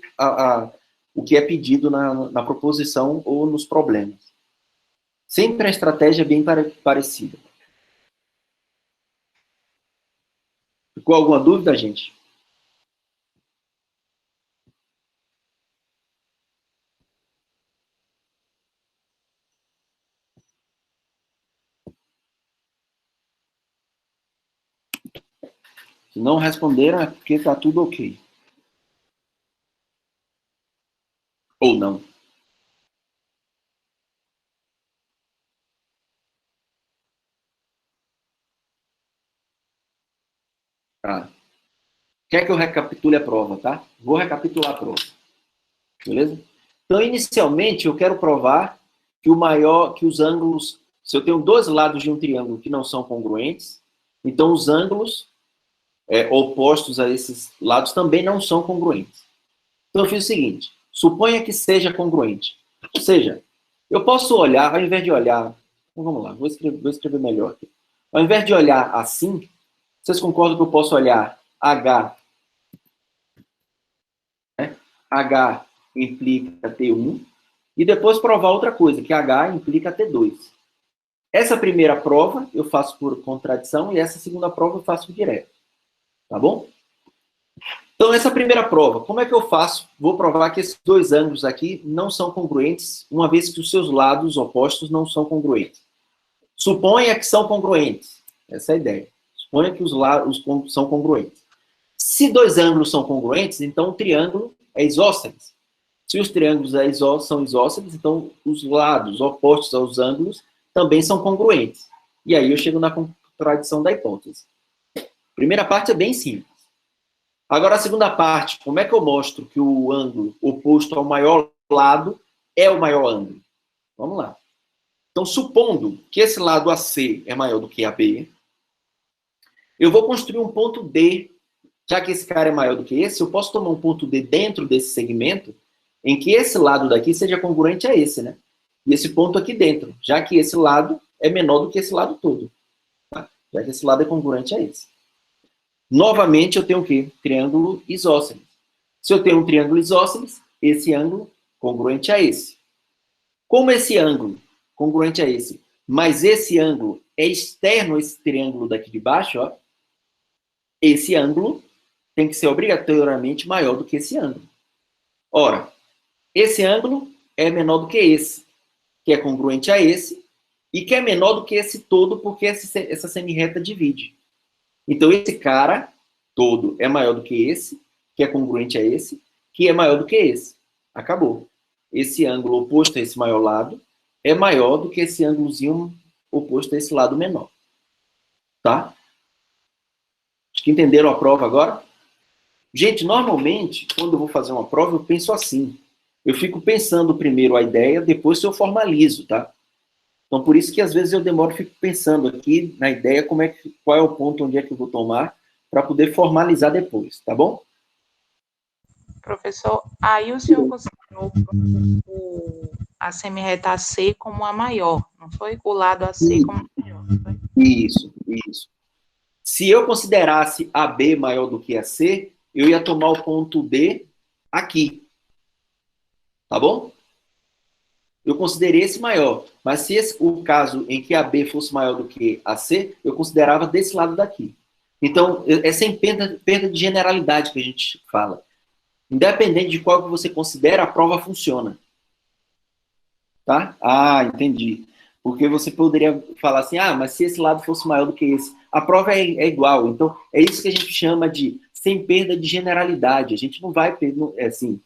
o que é pedido na proposição ou nos problemas. Sempre a estratégia é bem parecida. Ficou alguma dúvida, gente? Se não responderam, é porque está tudo ok. Ou não. Tá. Quer que eu recapitule a prova, tá? Vou recapitular a prova. Beleza? Então, inicialmente, eu quero provar que os ângulos, se eu tenho dois lados de um triângulo que não são congruentes, então os ângulos opostos a esses lados também não são congruentes. Então, eu fiz o seguinte, suponha que seja congruente. Ou seja, eu posso olhar, ao invés de olhar, vamos lá, vou escrever melhor aqui. Ao invés de olhar assim, vocês concordam que eu posso olhar H, né? H implica T1, e depois provar outra coisa, que H implica T2. Essa primeira prova eu faço por contradição, e essa segunda prova eu faço direto. Tá bom? Então, essa primeira prova, como é que eu faço? Vou provar que esses dois ângulos aqui não são congruentes, uma vez que os seus lados opostos não são congruentes. Suponha que são congruentes. Essa é a ideia. Suponha que os lados são congruentes. Se dois ângulos são congruentes, então o triângulo é isósceles. Se os triângulos são isósceles, então os lados opostos aos ângulos também são congruentes. E aí eu chego na contradição da hipótese. A primeira parte é bem simples. Agora a segunda parte, como é que eu mostro que o ângulo oposto ao maior lado é o maior ângulo? Vamos lá. Então, supondo que esse lado AC é maior do que AB, eu vou construir um ponto D. Já que esse cara é maior do que esse, eu posso tomar um ponto D dentro desse segmento em que esse lado daqui seja congruente a esse, né? E esse ponto aqui dentro, já que esse lado é menor do que esse lado todo. Tá? Já que esse lado é congruente a esse. Novamente, eu tenho o quê? Triângulo isósceles. Se eu tenho um triângulo isósceles, esse ângulo congruente a esse. Como esse ângulo congruente a esse, mas esse ângulo é externo a esse triângulo daqui de baixo, ó, esse ângulo tem que ser obrigatoriamente maior do que esse ângulo. Ora, esse ângulo é menor do que esse, que é congruente a esse, e que é menor do que esse todo, porque essa semi-reta divide. Então, esse cara todo é maior do que esse, que é congruente a esse, que é maior do que esse. Acabou. Esse ângulo oposto a esse maior lado é maior do que esse ângulozinho oposto a esse lado menor. Tá? Acho que entenderam a prova agora? Gente, normalmente, quando eu vou fazer uma prova, eu penso assim. Eu fico pensando primeiro a ideia, depois eu formalizo, tá? Então, por isso que às vezes eu demoro, fico pensando aqui na ideia, qual é o ponto onde é que eu vou tomar, para poder formalizar depois, tá bom? Professor, aí o senhor considerou a semi-reta AC como a maior, não foi? O lado AC como a maior, não foi? Isso. Se eu considerasse AB maior do que AC, eu ia tomar o ponto D aqui. Tá bom? Eu considerei esse maior. Mas se o caso em que AB fosse maior do que AC, eu considerava desse lado daqui. Então, é sem perda de generalidade que a gente fala. Independente de qual que você considera, a prova funciona. Tá? Ah, entendi. Porque você poderia falar assim, mas se esse lado fosse maior do que esse, a prova é igual. Então, é isso que a gente chama de sem perda de generalidade. A gente não vai, assim,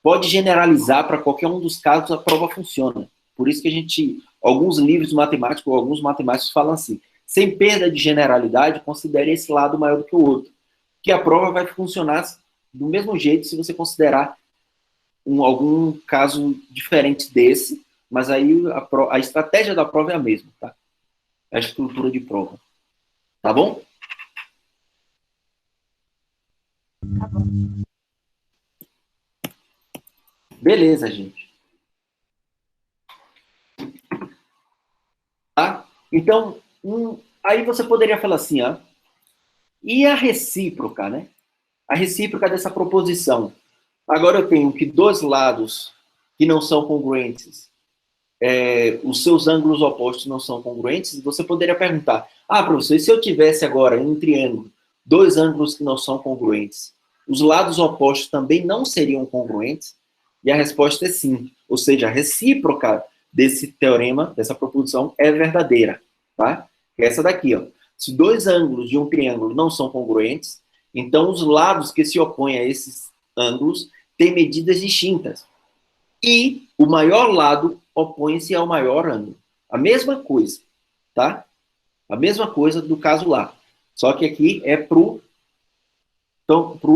pode generalizar para qualquer um dos casos, a prova funciona. Por isso que alguns livros matemáticos, ou alguns matemáticos falam assim, sem perda de generalidade, considere esse lado maior do que o outro. Que a prova vai funcionar do mesmo jeito se você considerar algum caso diferente desse, mas aí a estratégia da prova é a mesma, tá? A estrutura de prova. Tá bom? Tá bom. Beleza, gente. Tá? Então, aí você poderia falar assim, ó, e a recíproca, né? A recíproca dessa proposição. Agora eu tenho que dois lados que não são congruentes, os seus ângulos opostos não são congruentes, você poderia perguntar, professor, e se eu tivesse agora em um triângulo dois ângulos que não são congruentes, os lados opostos também não seriam congruentes? E a resposta é sim. Ou seja, a recíproca desse teorema, dessa proposição, é verdadeira. Tá? É essa daqui, ó. Se dois ângulos de um triângulo não são congruentes, então os lados que se opõem a esses ângulos têm medidas distintas. E o maior lado opõe-se ao maior ângulo. A mesma coisa, tá? A mesma coisa do caso lá. Só que aqui é pro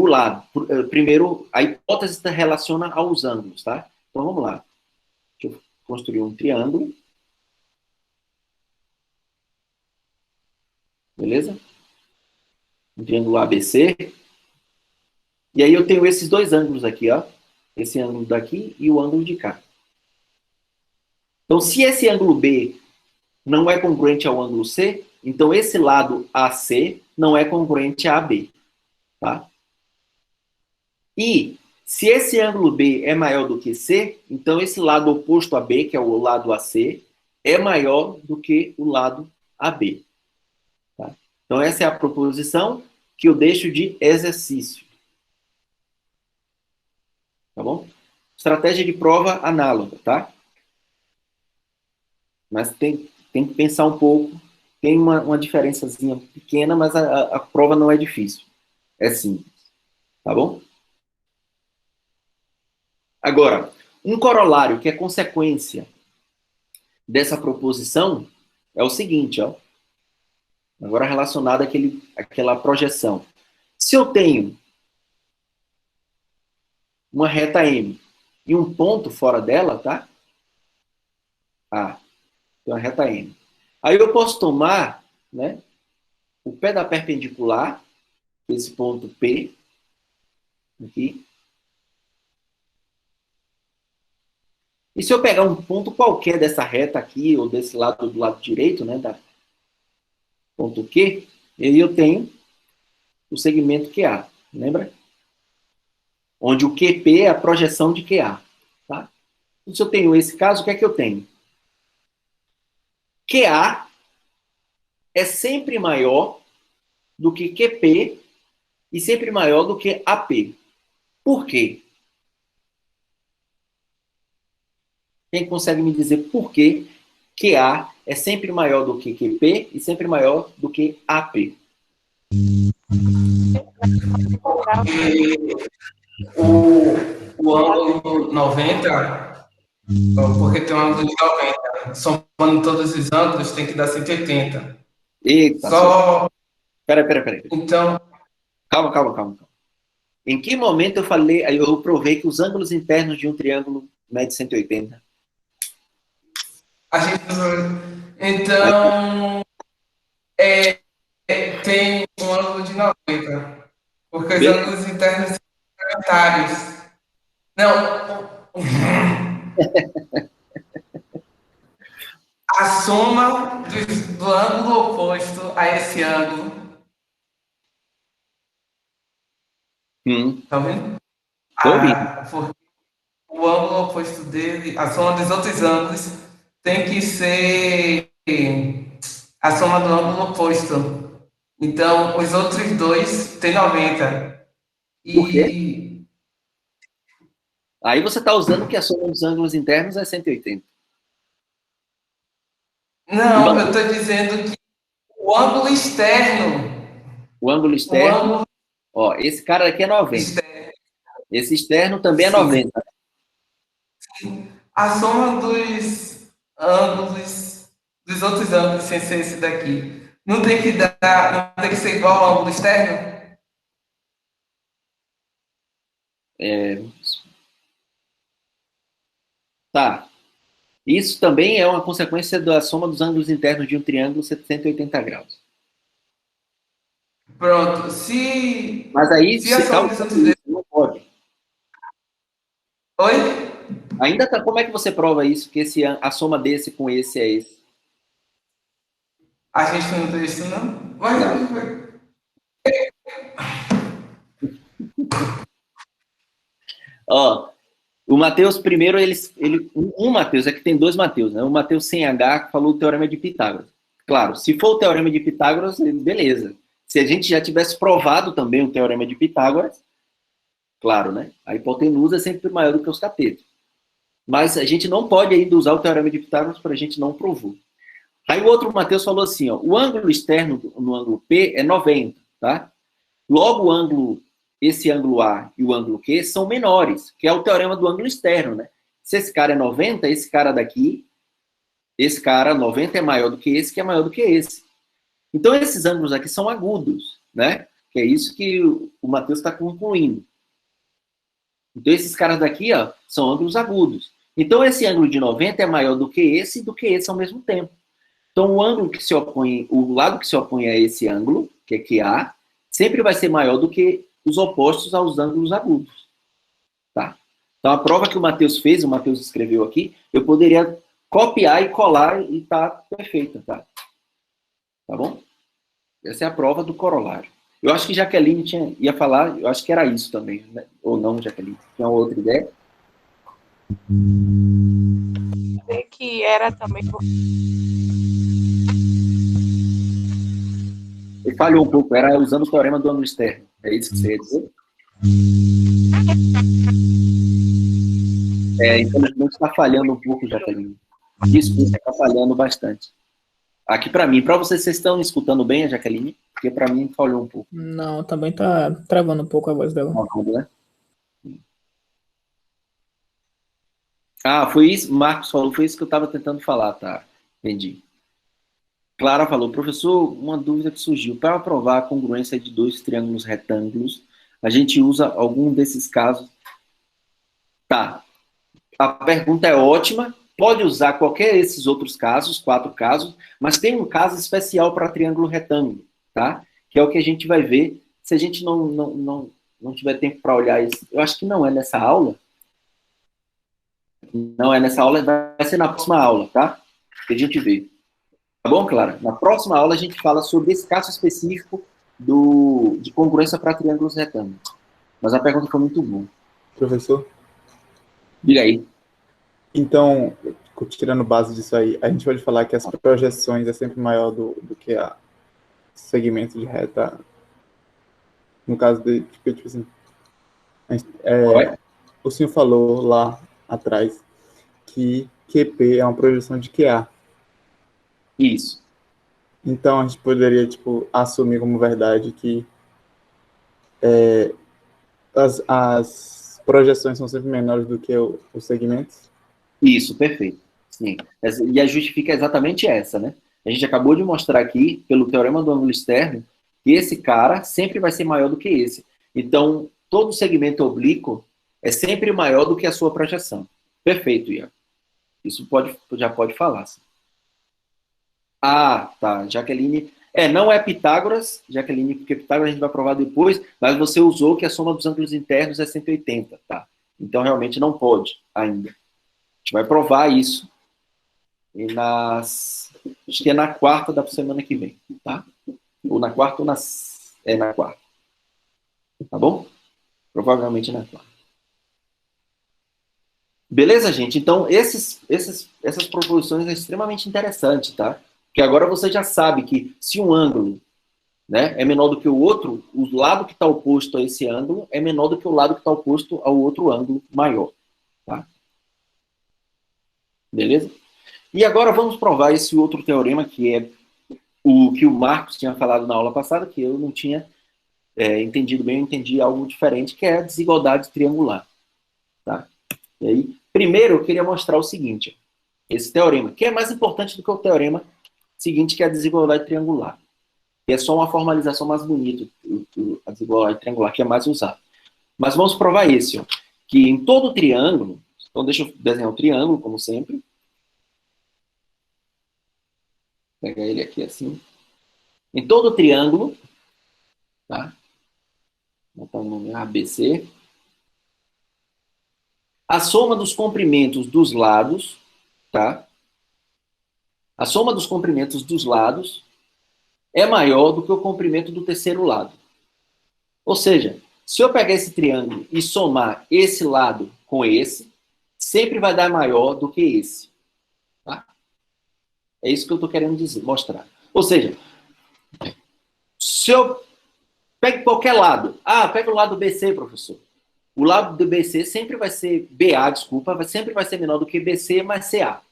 lado. Primeiro, a hipótese está relaciona aos ângulos, tá? Então, vamos lá. Deixa eu construir um triângulo. Beleza? Um triângulo ABC. E aí eu tenho esses dois ângulos aqui, ó. Esse ângulo daqui e o ângulo de cá. Então, se esse ângulo B não é congruente ao ângulo C, então esse lado AC não é congruente a AB. Tá? E se esse ângulo B é maior do que C, então esse lado oposto a B, que é o lado AC, é maior do que o lado AB. Tá? Então essa é a proposição que eu deixo de exercício. Tá bom? Estratégia de prova análoga, tá? Mas tem que pensar um pouco. Tem uma diferençazinha pequena, mas a prova não é difícil. É simples. Tá bom? Agora, um corolário que é consequência dessa proposição é o seguinte, ó. Agora relacionado àquela projeção. Se eu tenho uma reta M e um ponto fora dela, tá? Tem uma reta M. Aí eu posso tomar, né, o pé da perpendicular, esse ponto P, aqui. E se eu pegar um ponto qualquer dessa reta aqui, ou desse lado do lado direito, né, da ponto Q, aí eu tenho o segmento QA, lembra? Onde o QP é a projeção de QA. Tá? Então, se eu tenho esse caso, o que é que eu tenho? QA é sempre maior do que QP e sempre maior do que AP. Por quê? Quem consegue me dizer por que QA é sempre maior do que QP e sempre maior do que AP? O ângulo 90, porque tem um ângulo de 90, somando todos os ângulos tem que dar 180. Eita, só... Peraí. Então... Calma. Em que momento eu provei que os ângulos internos de um triângulo mede 180? Então, tem um ângulo de 90, porque os ângulos internos são complementares. Não. A soma do ângulo oposto a esse ângulo. Tá vendo? Tô ouvindo. O ângulo oposto dele, a soma dos outros ângulos, tem que ser a soma do ângulo oposto. Então, os outros dois têm 90. Por quê? Aí você está usando que a soma dos ângulos internos é 180. Não, eu estou dizendo que o O ângulo externo. O ângulo O externo, ângulo ó, esse cara aqui é 90. externo. Esse externo também é Sim. 90. A soma dos ângulos, dos outros ângulos, sem ser esse daqui, não tem que dar, não tem que ser igual ao ângulo externo? Tá. Isso também é uma consequência da soma dos ângulos internos de um triângulo 180 graus. Pronto. Mas aí, Se a se soma calcula dos outros isso, não pode. Oi? Ainda tá, como é que você prova isso, que a soma desse com esse é esse? A gente não tem isso, não? Mas, Ó, o Mateus primeiro, um Mateus, é que tem dois Mateus, né? O Mateus sem H falou o teorema de Pitágoras. Claro, se for o teorema de Pitágoras, beleza. Se a gente já tivesse provado também o teorema de Pitágoras, claro, né? A hipotenusa é sempre maior do que os catetos. Mas a gente não pode ainda usar o teorema de Pitágoras para a gente não provou. Aí o outro Mateus falou assim, ó, o ângulo externo no ângulo P é 90, tá? Logo o ângulo, esse ângulo A e o ângulo Q são menores, que é o teorema do ângulo externo, né? Se esse cara é 90, esse cara daqui, esse cara 90 é maior do que esse, que é maior do que esse. Então esses ângulos aqui são agudos, né? Que é isso que o Mateus está concluindo. Então esses caras daqui, ó, são ângulos agudos. Então esse ângulo de 90 é maior do que esse e do que esse ao mesmo tempo. Então o ângulo que se opõe, o lado que se opõe a esse ângulo, que é QA, sempre vai ser maior do que os opostos aos ângulos agudos. Tá? Então a prova que o Mateus fez, o Mateus escreveu aqui, eu poderia copiar e colar e tá perfeita, tá? Tá bom? Essa é a prova do corolário. Eu acho que Jaqueline ia falar, eu acho que era isso também, né? Ou não, Jaqueline? Tinha uma outra ideia? É que era também por Ele falhou um pouco, era usando o teorema do ângulo externo. É isso que você ia dizer? Infelizmente está falhando um pouco, Jaqueline. Isso está falhando bastante. Aqui para mim, para vocês estão escutando bem a Jaqueline? Porque para mim falhou um pouco. Não, também tá travando um pouco a voz dela. Né? Ah, foi isso, Marcos falou, foi isso que eu estava tentando falar, tá? Entendi. Clara falou, professor, uma dúvida que surgiu. Para provar a congruência de dois triângulos retângulos, a gente usa algum desses casos? Tá. A pergunta é ótima. Pode usar qualquer desses outros casos, 4 casos, mas tem um caso especial para triângulo retângulo, tá? Que é o que a gente vai ver se a gente não tiver tempo para olhar isso. Eu acho que não é nessa aula. Não é nessa aula, vai ser na próxima aula, tá? Que a gente vê. Tá bom, Clara? Na próxima aula a gente fala sobre esse caso específico de congruência para triângulos retângulos. Mas a pergunta foi muito boa. Professor? Diga aí. Então, tirando base disso aí, a gente pode falar que as projeções é sempre maior do que a segmento de reta. No caso de, tipo assim, o senhor falou lá atrás que QP é uma projeção de QA. Isso. Então, a gente poderia, tipo, assumir como verdade que as projeções são sempre menores do que os segmentos? Isso, perfeito. Sim. E a justifica é exatamente essa, né? A gente acabou de mostrar aqui, pelo teorema do ângulo externo, que esse cara sempre vai ser maior do que esse. Então, todo segmento oblíquo é sempre maior do que a sua projeção. Perfeito, Ian. Isso já pode falar. Sim. Ah, tá. Jaqueline... não é Pitágoras, Jaqueline, porque Pitágoras a gente vai provar depois, mas você usou que a soma dos ângulos internos é 180, tá? Então, realmente não pode ainda. A gente vai provar isso. E acho que é na quarta da semana que vem, tá? Ou na quarta ou na quarta. Tá bom? Provavelmente na quarta. Beleza, gente? Então, essas proposições são extremamente interessantes, tá? Porque agora você já sabe que se um ângulo, né, é menor do que o outro, o lado que está oposto a esse ângulo é menor do que o lado que está oposto ao outro ângulo maior. Tá? Beleza? E agora vamos provar esse outro teorema que é o que o Marcos tinha falado na aula passada, que eu não tinha entendido bem, eu entendi algo diferente, que é a desigualdade triangular. Tá? E aí, primeiro, eu queria mostrar o seguinte, esse teorema, que é mais importante do que o teorema seguinte, que é a desigualdade triangular. Que é só uma formalização mais bonita, a desigualdade triangular, que é mais usada. Mas vamos provar esse, ó, que em todo triângulo, então deixa eu desenhar um triângulo, como sempre. Vou pegar ele aqui assim. Em todo triângulo, tá? Vou botar o nome ABC. A soma dos comprimentos dos lados, tá? A soma dos comprimentos dos lados é maior do que o comprimento do terceiro lado. Ou seja, se eu pegar esse triângulo e somar esse lado com esse, sempre vai dar maior do que esse. Tá? É isso que eu estou querendo dizer, mostrar. Ou seja, se eu pego qualquer lado, pega o lado BC, professor. O lado do BC sempre vai ser, BA, desculpa, sempre vai ser menor do que BC mais CA.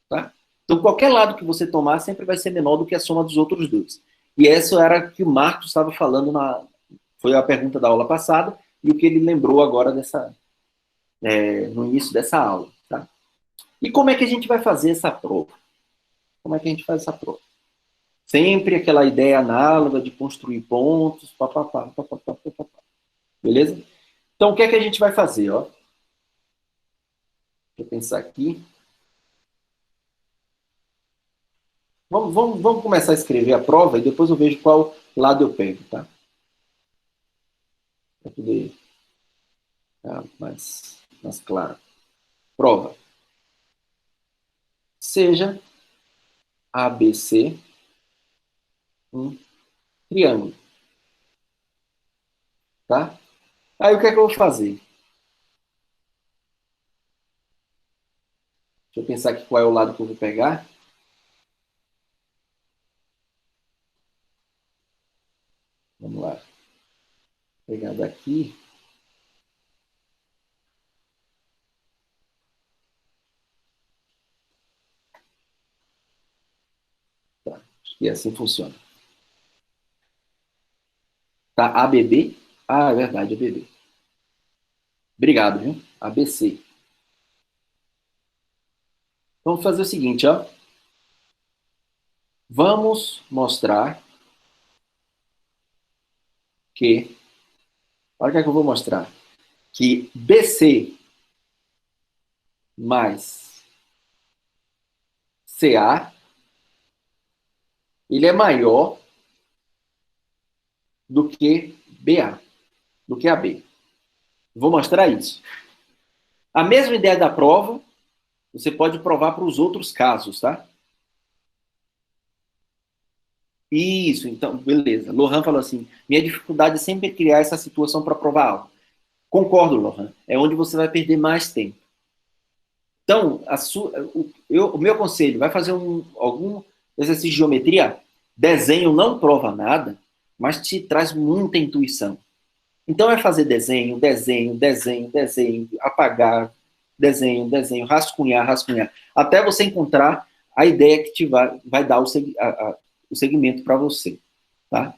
Tá? Então, qualquer lado que você tomar sempre vai ser menor do que a soma dos outros dois. E essa era o que o Marcos estava falando, foi a pergunta da aula passada, e o que ele lembrou agora no início dessa aula. Tá? E como é que a gente vai fazer essa prova? Como é que a gente faz essa prova? Sempre aquela ideia análoga de construir pontos, papapá, papapá, papapá. Beleza? Então, o que é que a gente vai fazer? Ó? Deixa eu pensar aqui. Vamos começar a escrever a prova e depois eu vejo qual lado eu pego, tá? Para poder ficar mais claro. Prova. Seja ABC um triângulo. Tá? Aí o que é que eu vou fazer? Deixa eu pensar aqui qual é o lado que eu vou pegar. Vamos lá. Vou pegar daqui. Tá. Acho que assim funciona. Tá, ABB? É verdade, ABB. Obrigado, viu? ABC. Vamos fazer o seguinte, ó. Vamos mostrar que... Olha o que é que eu vou mostrar. Que BC mais CA, ele é maior do que BA, do que AB. Vou mostrar isso. A mesma ideia da prova, você pode provar para os outros casos, tá? Isso, então, beleza. Lohan falou assim, minha dificuldade é sempre criar essa situação para provar algo. Concordo, Lohan. É onde você vai perder mais tempo. Então, o meu conselho, vai fazer algum exercício de geometria? Desenho não prova nada, mas te traz muita intuição. Então, é fazer desenho, apagar, desenho, rascunhar, até você encontrar a ideia que te vai dar o segmento para você. Tá?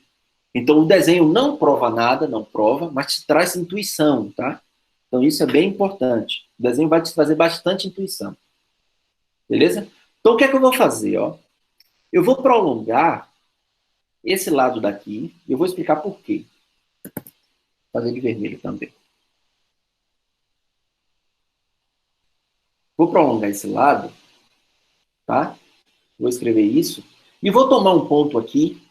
Então, o desenho não prova nada, não prova, mas te traz intuição, tá? Então, isso é bem importante. O desenho vai te trazer bastante intuição. Beleza? Então, o que é que eu vou fazer? Ó? Eu vou prolongar esse lado daqui, e eu vou explicar por quê. Vou fazer de vermelho também. Vou prolongar esse lado, tá? Vou escrever isso, e vou tomar um ponto aqui,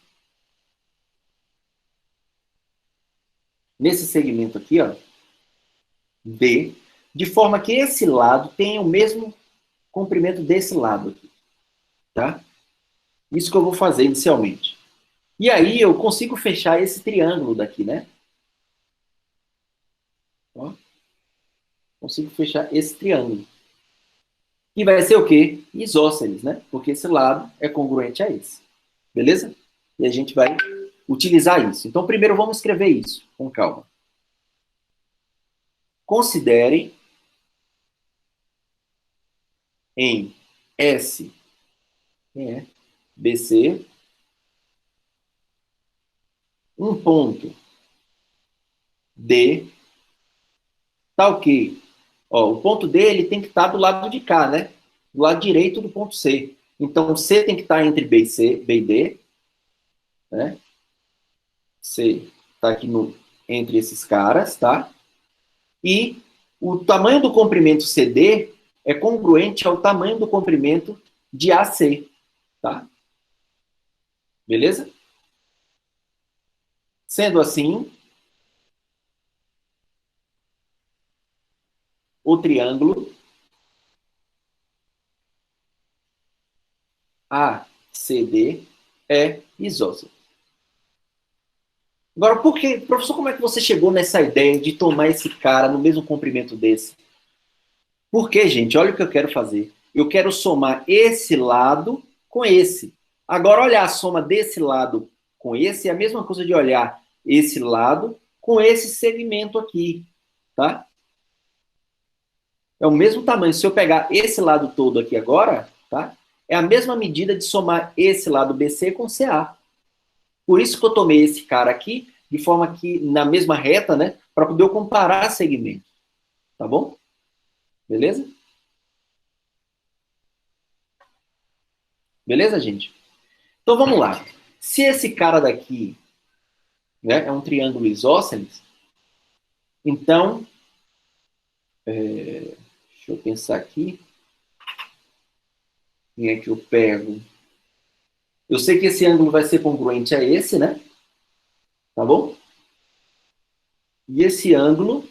nesse segmento aqui, ó, D, de forma que esse lado tenha o mesmo comprimento desse lado aqui, tá? Isso que eu vou fazer inicialmente. E aí eu consigo fechar esse triângulo daqui, né? Ó, consigo fechar esse triângulo. E vai ser o quê? Isósceles, né? Porque esse lado é congruente a esse. Beleza? E a gente vai utilizar isso. Então, primeiro vamos escrever isso, com calma. Considere em S, BC, um ponto D, tá o quê? Ó, o ponto D ele tem que estar do lado de cá, né? Do lado direito do ponto C. Então, C tem que estar entre B e C, B e D, né? C está aqui entre esses caras, tá? E o tamanho do comprimento CD é congruente ao tamanho do comprimento de AC, tá? Beleza? Sendo assim, o triângulo ACD é isósceles. Agora, por que, professor, como é que você chegou nessa ideia de tomar esse cara no mesmo comprimento desse? Porque, gente, olha o que eu quero fazer. Eu quero somar esse lado com esse. Agora, olhar a soma desse lado com esse é a mesma coisa de olhar esse lado com esse segmento aqui, tá? É o mesmo tamanho. Se eu pegar esse lado todo aqui agora, tá? É a mesma medida de somar esse lado BC com CA. Por isso que eu tomei esse cara aqui, de forma que, na mesma reta, né? Para poder eu comparar segmentos. Tá bom? Beleza? Beleza, gente? Então vamos lá. Se esse cara daqui, né, é um triângulo isósceles, então, deixa eu pensar aqui. Quem é que eu pego? Eu sei que esse ângulo vai ser congruente a esse, né? Tá bom? E esse ângulo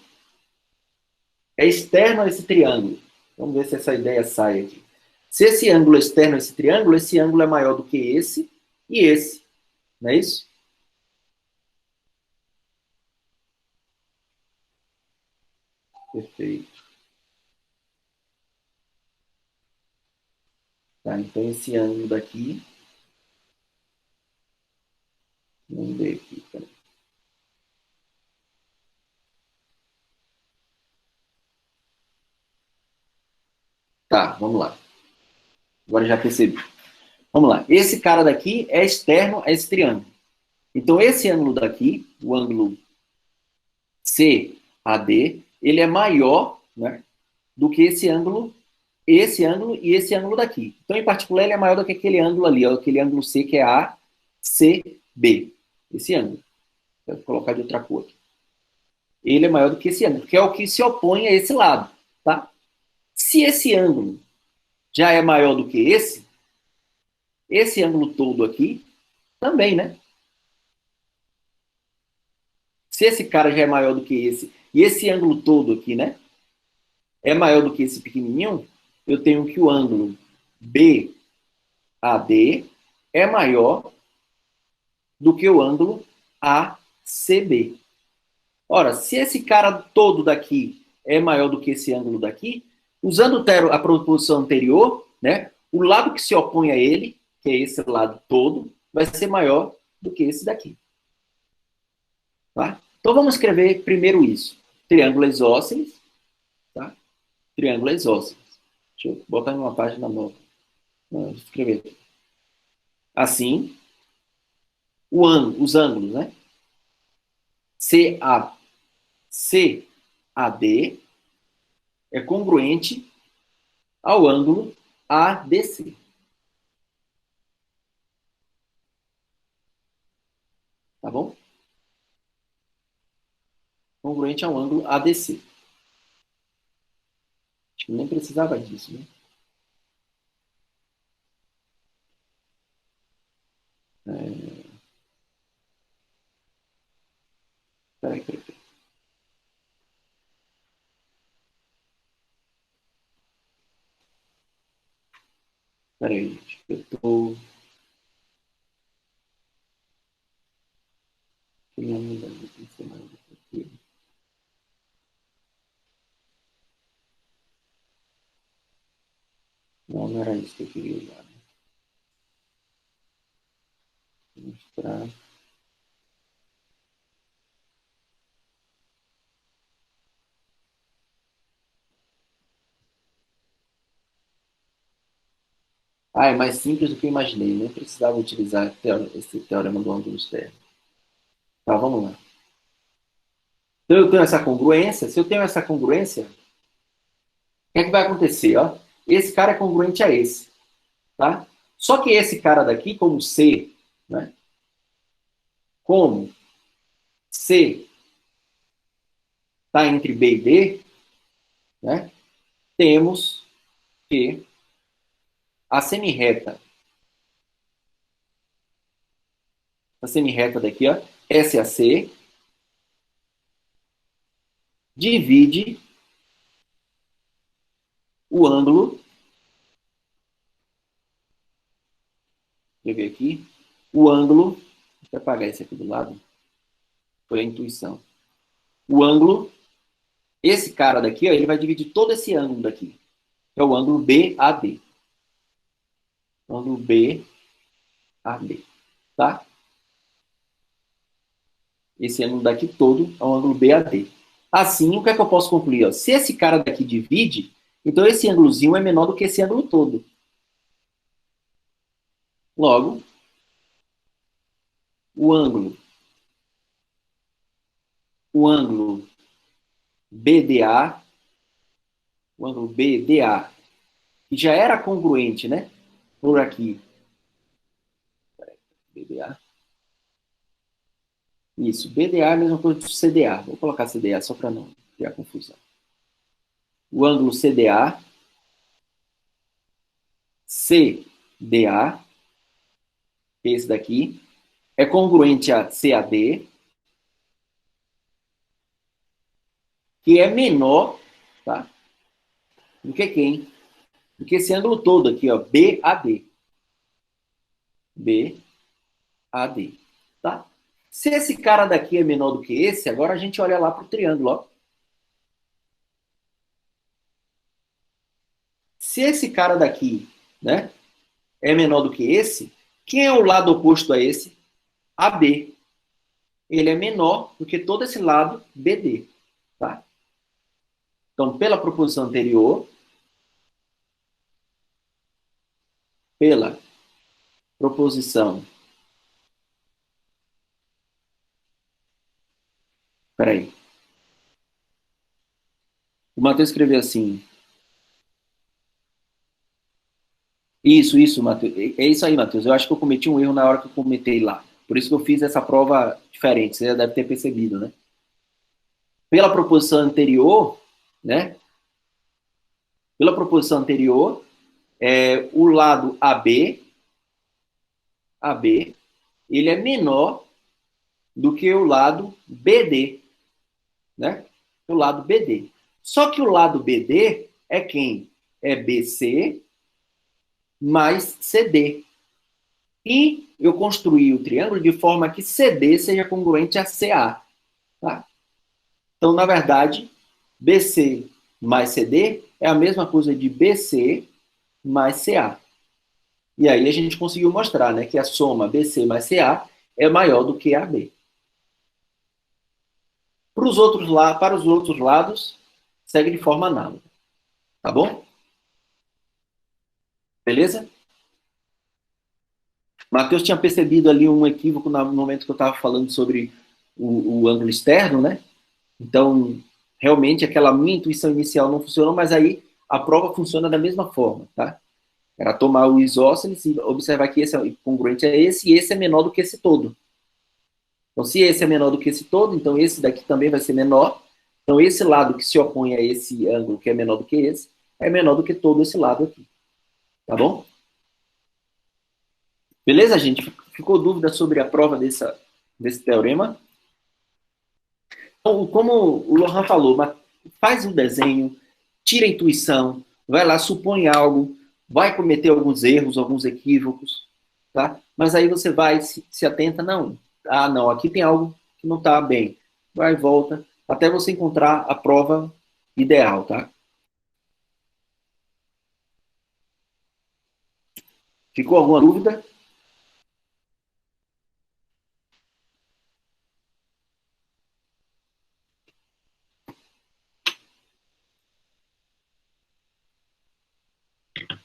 é externo a esse triângulo. Vamos ver se essa ideia sai aqui. Se esse ângulo é externo a esse ângulo é maior do que esse e esse. Não é isso? Perfeito. Tá, então esse ângulo daqui... Vamos ver aqui, peraí. Tá, vamos lá. Agora já percebi. Vamos lá. Esse cara daqui é externo a esse triângulo. Então, esse ângulo daqui, o ângulo CAD, ele é maior, né, do que esse ângulo e esse ângulo daqui. Então, em particular, ele é maior do que aquele ângulo ali, ó, aquele ângulo C que é ACB. Esse ângulo. Vou colocar de outra cor aqui. Ele é maior do que esse ângulo, que é o que se opõe a esse lado, tá? Se esse ângulo já é maior do que esse ângulo todo aqui também, né? Se esse cara já é maior do que esse, e esse ângulo todo aqui, né? É maior do que esse pequenininho, eu tenho que o ângulo BAD é maior do que o ângulo ACB. Ora, se esse cara todo daqui é maior do que esse ângulo daqui, usando a proposição anterior, né? O lado que se opõe a ele, que é esse lado todo, vai ser maior do que esse daqui. Tá? Então vamos escrever primeiro isso. Triângulo isósceles, tá? Triângulo isósceles. Deixa eu botar em uma página nova. Vou escrever aqui. Assim, os ângulos, né? CAD é congruente ao ângulo ADC. Tá bom? Congruente ao ângulo ADC. Acho que nem precisava disso, né? Peraí. Peraí, gente. Eu tô... Não, não era isso que eu queria usar. Vou mostrar. Ah, é mais simples do que eu imaginei. Nem precisava utilizar esse teorema do ângulo externo. Tá? Tá, vamos lá. Então eu tenho essa congruência. Se eu tenho essa congruência, o que é que vai acontecer? Ó? Esse cara é congruente a esse. Tá? Só que esse cara daqui, como C, né? Como C está entre B e D, né? Temos que a semirreta daqui, ó, SAC, divide o ângulo, deixa eu ver aqui, o ângulo, deixa eu apagar esse aqui do lado, foi a intuição. O ângulo, esse cara daqui, ó, ele vai dividir todo esse ângulo daqui, que é o ângulo BAD. O ângulo BAD, tá? Esse ângulo daqui todo é o ângulo BAD. Assim, o que é que eu posso concluir? Ó? Se esse cara daqui divide, então esse ângulozinho é menor do que esse ângulo todo. Logo, o ângulo BDA, que já era congruente, né? Por aqui. BDA. Isso, BDA é a mesma coisa do CDA. Vou colocar CDA só para não criar confusão. O ângulo CDA, esse daqui, é congruente a CAD, que é menor, tá? Do que quem? Do que esse ângulo todo aqui, ó, BAD. BAD, tá? Se esse cara daqui é menor do que esse, agora a gente olha lá para o triângulo, ó. Se esse cara daqui, né, é menor do que esse, quem é o lado oposto a esse? AB. Ele é menor do que todo esse lado BD, tá? Então, pela proposição anterior, pela proposição... Peraí. O Matheus escreveu assim... Isso, Matheus. É isso aí, Matheus. Eu acho que eu cometi um erro na hora que eu comentei lá. Por isso que eu fiz essa prova diferente. Você já deve ter percebido, né? Pela proposição anterior, né? Pela proposição anterior, o lado AB, ele é menor do que o lado BD, né? O lado BD. Só que o lado BD é quem? É BC mais CD. E eu construí o triângulo de forma que CD seja congruente a CA. Tá? Então, na verdade, BC mais CD é a mesma coisa de BC mais CA. E aí a gente conseguiu mostrar, né, que a soma BC mais CA é maior do que AB. Para os outros lados, segue de forma análoga. Tá bom? Beleza? Matheus tinha percebido ali um equívoco no momento que eu estava falando sobre o ângulo externo, né? Então, realmente, aquela minha intuição inicial não funcionou, mas aí a prova funciona da mesma forma, tá? Era tomar o isósceles e observar que esse é congruente a esse, e esse é menor do que esse todo. Então, se esse é menor do que esse todo, então esse daqui também vai ser menor. Então, esse lado que se opõe a esse ângulo, que é menor do que esse, é menor do que todo esse lado aqui. Tá bom? Beleza, gente? Ficou dúvida sobre a prova desse teorema? Então, como o Lohan falou, faz um desenho, tira a intuição, vai lá, supõe algo, vai cometer alguns erros, alguns equívocos, tá? Mas aí você vai, se atenta, não, aqui tem algo que não está bem. Vai e volta, até você encontrar a prova ideal, tá? Ficou alguma dúvida?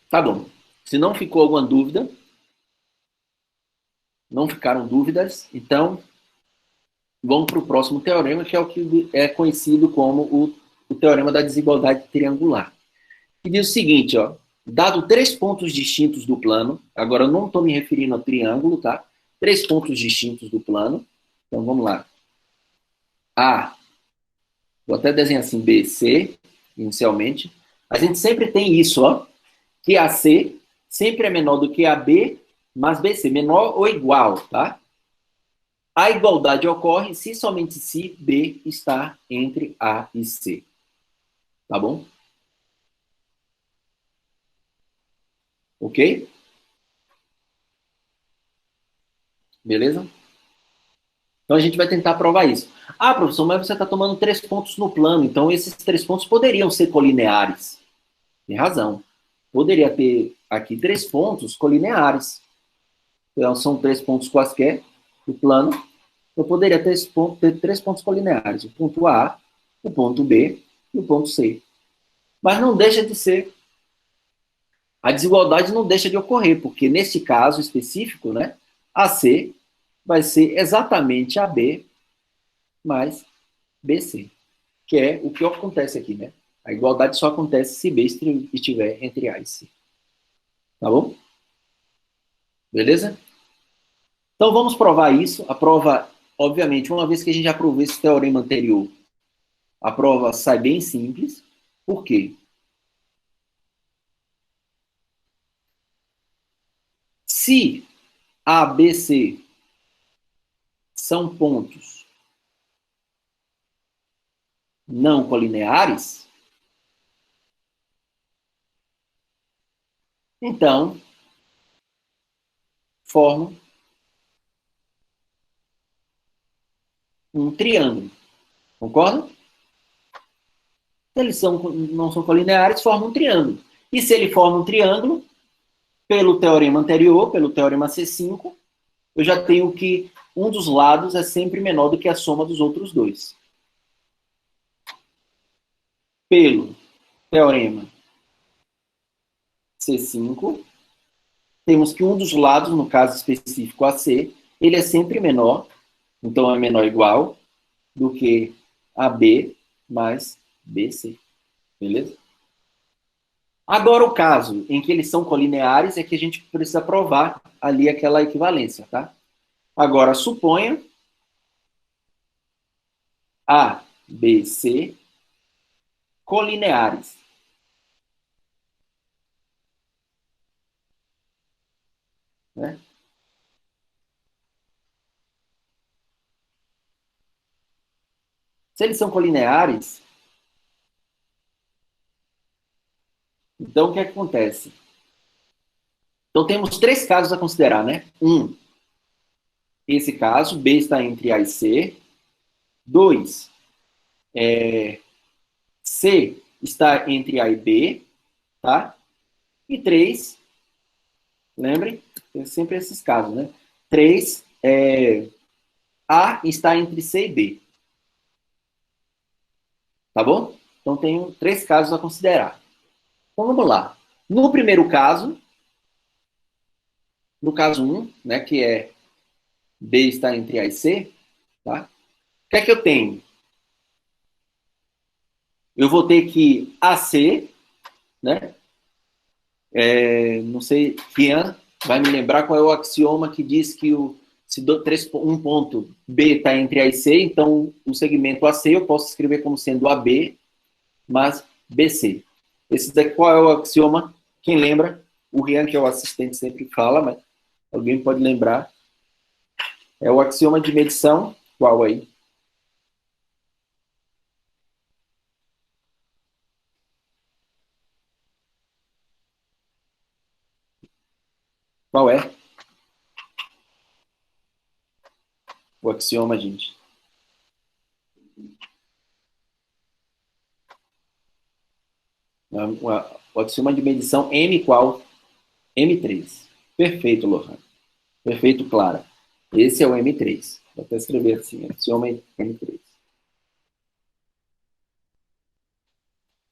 Tá bom. Se não ficou alguma dúvida, não ficaram dúvidas, então vamos para o próximo teorema, que é o que é conhecido como o teorema da desigualdade triangular. Que diz o seguinte, ó, dado 3 pontos distintos do plano, agora eu não estou me referindo ao triângulo, tá? 3 pontos distintos do plano. Então, vamos lá. A, vou até desenhar assim, B, C, inicialmente. A gente sempre tem isso, ó, que AC sempre é menor do que AB, mas BC, menor ou igual, tá? A igualdade ocorre se somente se B está entre A e C. Tá bom? Ok? Beleza? Então a gente vai tentar provar isso. Ah, professor, mas você está tomando 3 pontos no plano, então esses 3 pontos poderiam ser colineares. Tem razão. Poderia ter aqui 3 pontos colineares. Então são 3 pontos quaisquer do plano. Eu poderia ter 3 pontos colineares. O ponto A, o ponto B e o ponto C. Mas não deixa de ser. A desigualdade não deixa de ocorrer, porque nesse caso específico, né, AC vai ser exatamente AB mais BC, que é o que acontece aqui, né? A igualdade só acontece se B estiver entre A e C. Tá bom? Beleza? Então vamos provar isso. A prova, obviamente, uma vez que a gente já provou esse teorema anterior, a prova sai bem simples. Por quê? Se A, B, C são pontos não colineares, então formam um triângulo. Concorda? Se eles não são colineares, formam um triângulo. E se ele forma um triângulo, pelo teorema anterior, pelo teorema C5, eu já tenho que um dos lados é sempre menor do que a soma dos outros dois. Pelo teorema C5, temos que um dos lados, no caso específico AC, ele é sempre menor, então é menor ou igual, do que AB mais BC. Beleza? Agora, o caso em que eles são colineares é que a gente precisa provar ali aquela equivalência, tá? Agora, suponha A, B, C colineares. Né? Se eles são colineares, então o que acontece? Então temos 3 casos a considerar, né? Esse caso, B está entre A e C. 2, C está entre A e B, tá? E 3, lembrem, tem sempre esses casos, né? 3, A está entre C e B. Tá bom? Então tenho 3 casos a considerar. Então vamos lá. No primeiro caso, no caso 1, né, que é B está entre A e C, tá? O que é que eu tenho? Eu vou ter que AC, né? Não sei, Rian vai me lembrar qual é o axioma que diz que se um ponto B está entre A e C, então o segmento AC eu posso escrever como sendo AB mais BC. Esse daqui, qual é o axioma? Quem lembra? O Rian, que é o assistente, sempre fala, mas alguém pode lembrar. É o axioma de medição. Qual aí? Qual é? O axioma, gente. O axioma de medição M qual? M3. Perfeito, Lohan. Perfeito, Clara. Esse é o M3. Vou até escrever assim, axioma M3.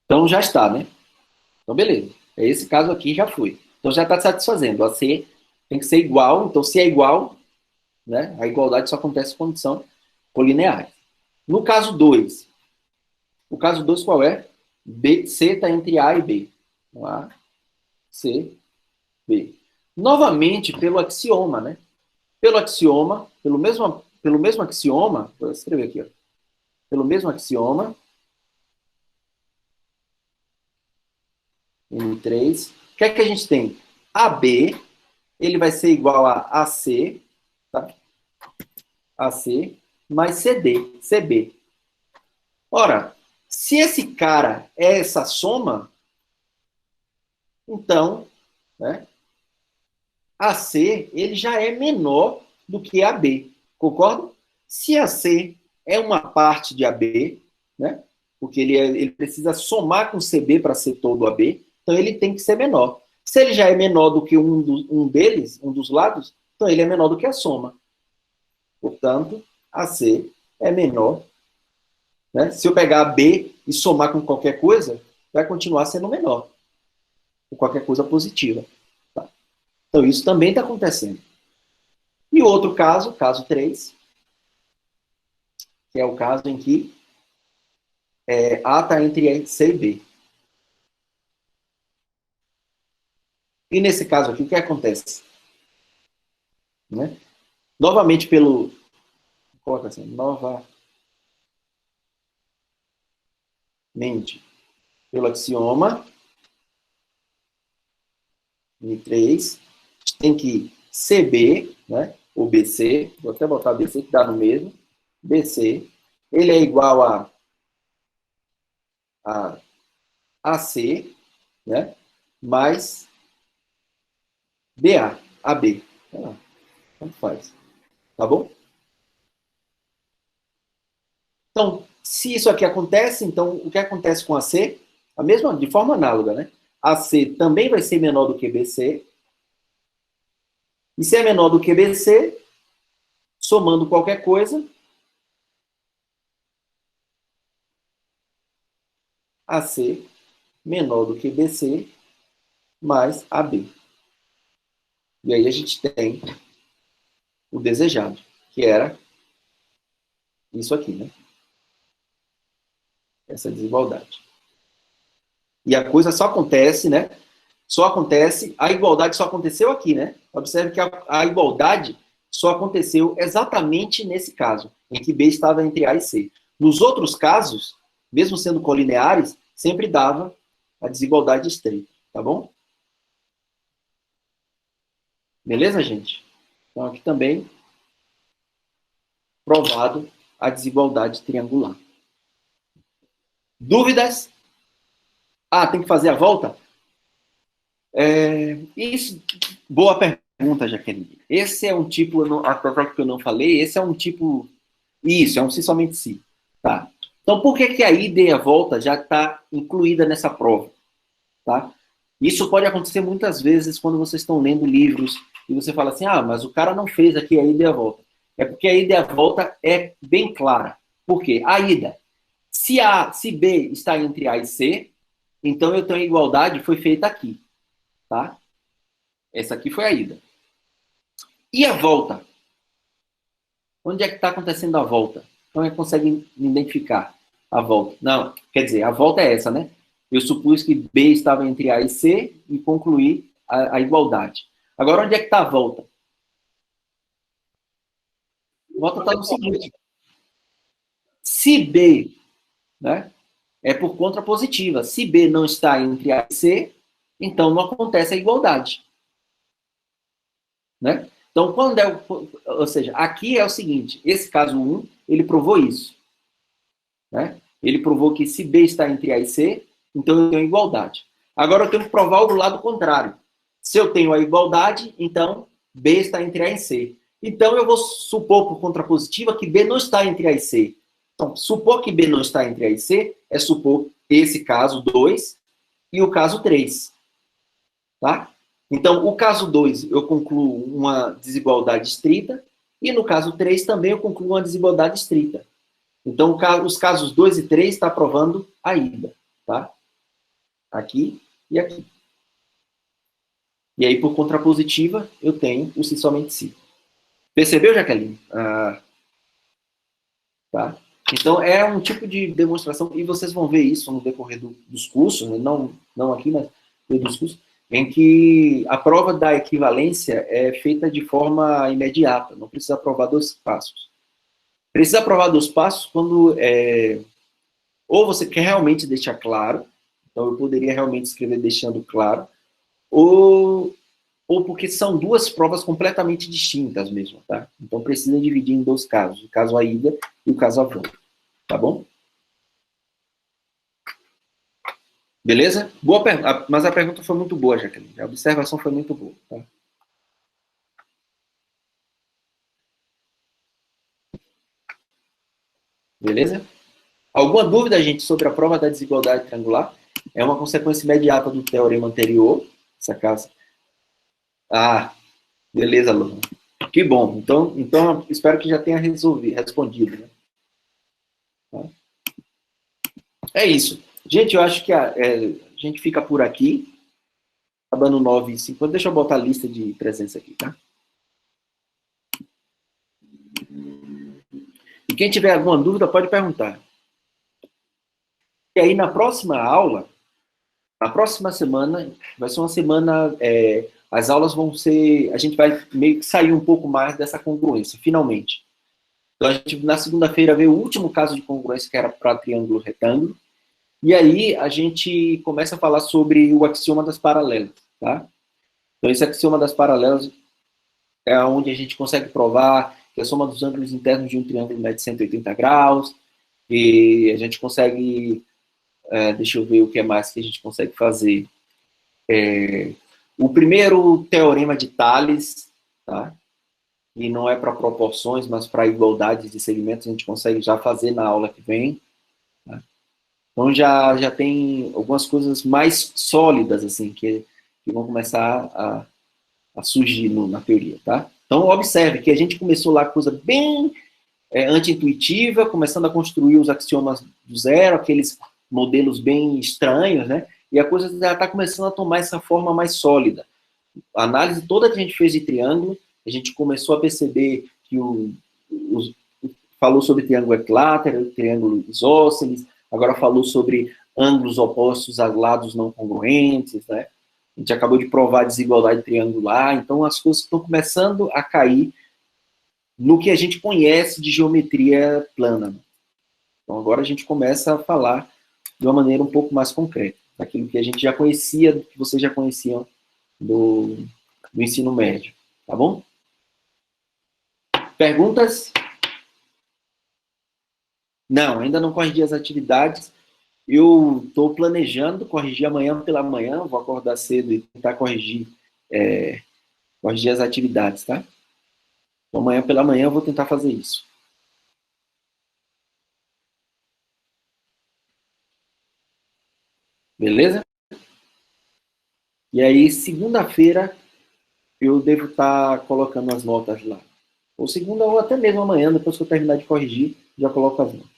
Então já está, né? Então beleza. Esse caso aqui já foi. Então já está satisfazendo. A C tem que ser igual. Então se é igual, né? A igualdade só acontece com condição colineares. No caso 2, o caso 2 qual é? B, C está entre A e B. A, C, B. Novamente, pelo axioma, né? Pelo axioma, pelo mesmo axioma, vou escrever aqui, ó. Pelo mesmo axioma, M3, o que é que a gente tem? AB, ele vai ser igual a AC, tá? AC, mais CD, CB. Ora, se esse cara é essa soma, então, né, AC, ele já é menor do que AB, concorda? Se AC é uma parte de AB, né, porque ele precisa somar com CB para ser todo AB, então ele tem que ser menor. Se ele já é menor do que um deles, um dos lados, então ele é menor do que a soma. Portanto, AC é menor. Né? Se eu pegar B e somar com qualquer coisa, vai continuar sendo menor. Com qualquer coisa positiva. Tá? Então, isso também está acontecendo. E outro caso, caso 3, que é o caso em que A está entre C e B. E nesse caso aqui, o que acontece? Né? Novamente pelo... Coloca assim, novamente pelo axioma M3, tem que CB, né, ou BC, vou até botar BC que dá no mesmo, BC, ele é igual a AC, né, mais BA, AB. Tanto faz. Tá bom? Então, se isso aqui acontece, então o que acontece com AC? A mesma, de forma análoga, né? AC também vai ser menor do que BC. E se é menor do que BC, somando qualquer coisa, AC menor do que BC mais AB. E aí a gente tem o desejado, que era isso aqui, né? Essa desigualdade. E a coisa só acontece, né? Só acontece, a igualdade só aconteceu aqui, né? Observe que a igualdade só aconteceu exatamente nesse caso, em que B estava entre A e C. Nos outros casos, mesmo sendo colineares, sempre dava a desigualdade estreita, tá bom? Beleza, gente? Então, aqui também, provado a desigualdade triangular. Dúvidas? Ah, tem que fazer a volta? Isso, boa pergunta, Jaqueline. Esse é um tipo, apesar que eu não falei, esse é um tipo, isso, é um se somente se. Tá. Então, por que a ida e a volta já está incluída nessa prova? Tá? Isso pode acontecer muitas vezes quando vocês estão lendo livros e você fala assim, ah, mas o cara não fez aqui a ida e a volta. É porque a ida e a volta é bem clara. Por quê? A ida. Se B está entre A e C, então eu tenho a igualdade, foi feita aqui. Tá? Essa aqui foi a ida. E a volta? Onde é que está acontecendo a volta? Como é que consegue identificar a volta? Não, quer dizer, a volta é essa, né? Eu supus que B estava entre A e C e concluí a igualdade. Agora, onde é que está a volta? A volta está no seguinte. Se B, né, é por contrapositiva. Se B não está entre A e C, então não acontece a igualdade. Né? Então, quando é ou seja, aqui é o seguinte, esse caso 1, ele provou isso. Né? Ele provou que se B está entre A e C, então eu tenho igualdade. Agora eu tenho que provar o lado contrário. Se eu tenho a igualdade, então B está entre A e C. Então eu vou supor por contrapositiva que B não está entre A e C. Então, supor que B não está entre A e C é supor esse caso 2 e o caso 3. Tá? Então, o caso 2 eu concluo uma desigualdade estrita e no caso 3 também eu concluo uma desigualdade estrita. Então, os casos 2 e 3 está provando a ida. Tá? Aqui e aqui. E aí, por contrapositiva, eu tenho o se somente se. Percebeu, Jaqueline? tá? Então, é um tipo de demonstração, e vocês vão ver isso no decorrer dos cursos, né? Não aqui, mas dos cursos, em que a prova da equivalência é feita de forma imediata, não precisa aprovar 2 passos. Precisa aprovar 2 passos quando ou você quer realmente deixar claro, então eu poderia realmente escrever deixando claro, ou porque são 2 provas completamente distintas mesmo, tá? Então precisa dividir em 2 casos, o caso AIDA e o caso AVAN, tá bom? Beleza? Boa pergunta, mas a pergunta foi muito boa, Jaqueline, a observação foi muito boa, tá? Beleza? Alguma dúvida, gente, sobre a prova da desigualdade triangular? É uma consequência imediata do teorema anterior, essa casa. Ah, beleza, Luna. Que bom. Então espero que já tenha respondido. Né? Tá? É isso. Gente, eu acho que a gente fica por aqui. Acabando 9h50. Deixa eu botar a lista de presença aqui, tá? E quem tiver alguma dúvida, pode perguntar. E aí, na próxima aula, na próxima semana, vai ser uma semana... as aulas vão ser... A gente vai meio que sair um pouco mais dessa congruência, finalmente. Então, a gente, na segunda-feira, vê o último caso de congruência, que era para triângulo retângulo. E aí, a gente começa a falar sobre o axioma das paralelas, tá? Então, esse axioma das paralelas é onde a gente consegue provar que a soma dos ângulos internos de um triângulo mede 180 graus, e a gente consegue... deixa eu ver o que mais que a gente consegue fazer. O primeiro teorema de Tales, tá? E não é para proporções, mas para igualdades de segmentos, a gente consegue já fazer na aula que vem. Tá? Então já tem algumas coisas mais sólidas, assim, que vão começar a surgir na teoria, tá? Então observe que a gente começou lá com coisa bem anti-intuitiva, começando a construir os axiomas do zero, aqueles modelos bem estranhos, né? E a coisa já está começando a tomar essa forma mais sólida. A análise toda que a gente fez de triângulo, a gente começou a perceber que falou sobre triângulo equilátero, triângulo isósceles, agora falou sobre ângulos opostos a lados não congruentes, né? A gente acabou de provar a desigualdade triangular, então as coisas estão começando a cair no que a gente conhece de geometria plana. Né? Então agora a gente começa a falar de uma maneira um pouco mais concreta, daquilo que a gente já conhecia, que vocês já conheciam do ensino médio, tá bom? Perguntas? Não, ainda não corrigi as atividades. Eu estou planejando corrigir amanhã pela manhã, vou acordar cedo e tentar corrigir as atividades, tá? Então, amanhã pela manhã eu vou tentar fazer isso. Beleza? E aí, segunda-feira, eu devo estar colocando as notas lá. Ou segunda, ou até mesmo amanhã, depois que eu terminar de corrigir, já coloco as notas.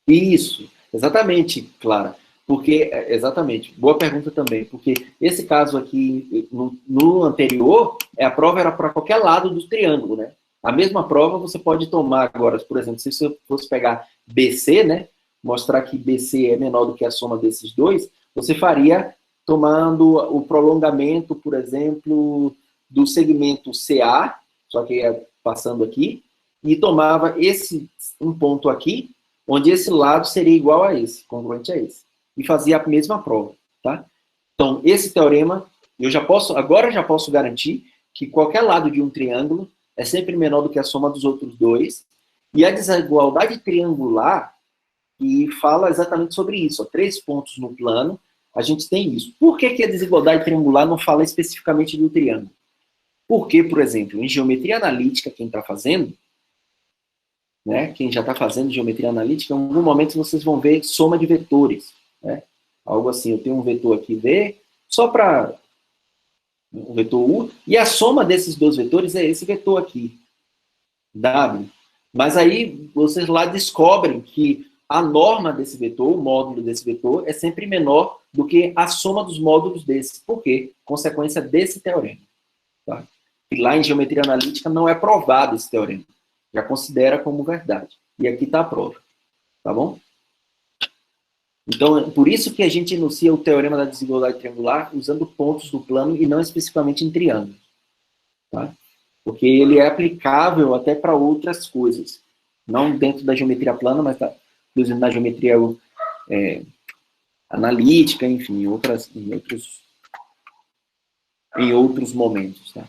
Isso, exatamente, Clara. Porque, exatamente, boa pergunta também, porque esse caso aqui, no anterior, a prova era para qualquer lado do triângulo, né? A mesma prova você pode tomar agora, por exemplo, se você fosse pegar BC, né? Mostrar que BC é menor do que a soma desses dois, você faria tomando o prolongamento, por exemplo, do segmento CA, só que passando aqui, e tomava um ponto aqui, onde esse lado seria igual a esse, congruente a esse. E fazia a mesma prova, tá? Então, esse teorema, agora já posso garantir que qualquer lado de um triângulo é sempre menor do que a soma dos outros dois, e a desigualdade triangular, que fala exatamente sobre isso, 3 pontos no plano, a gente tem isso. Por que a desigualdade triangular não fala especificamente do triângulo? Porque, por exemplo, em geometria analítica, quem está fazendo, né, quem já está fazendo geometria analítica, em algum momento vocês vão ver soma de vetores. Né? Algo assim, eu tenho um vetor aqui V, só para um vetor U, e a soma desses 2 vetores é esse vetor aqui, W. Mas aí vocês lá descobrem que a norma desse vetor, o módulo desse vetor, é sempre menor do que a soma dos módulos desse. Por quê? Consequência desse teorema. Tá? E lá em geometria analítica não é provado esse teorema. Já considera como verdade. E aqui está a prova. Tá bom? Então, por isso que a gente enuncia o teorema da desigualdade triangular usando pontos do plano e não especificamente em triângulos. Tá? Porque ele é aplicável até para outras coisas. Não dentro da geometria plana, mas tá, inclusive na geometria analítica, enfim, em outros momentos, tá?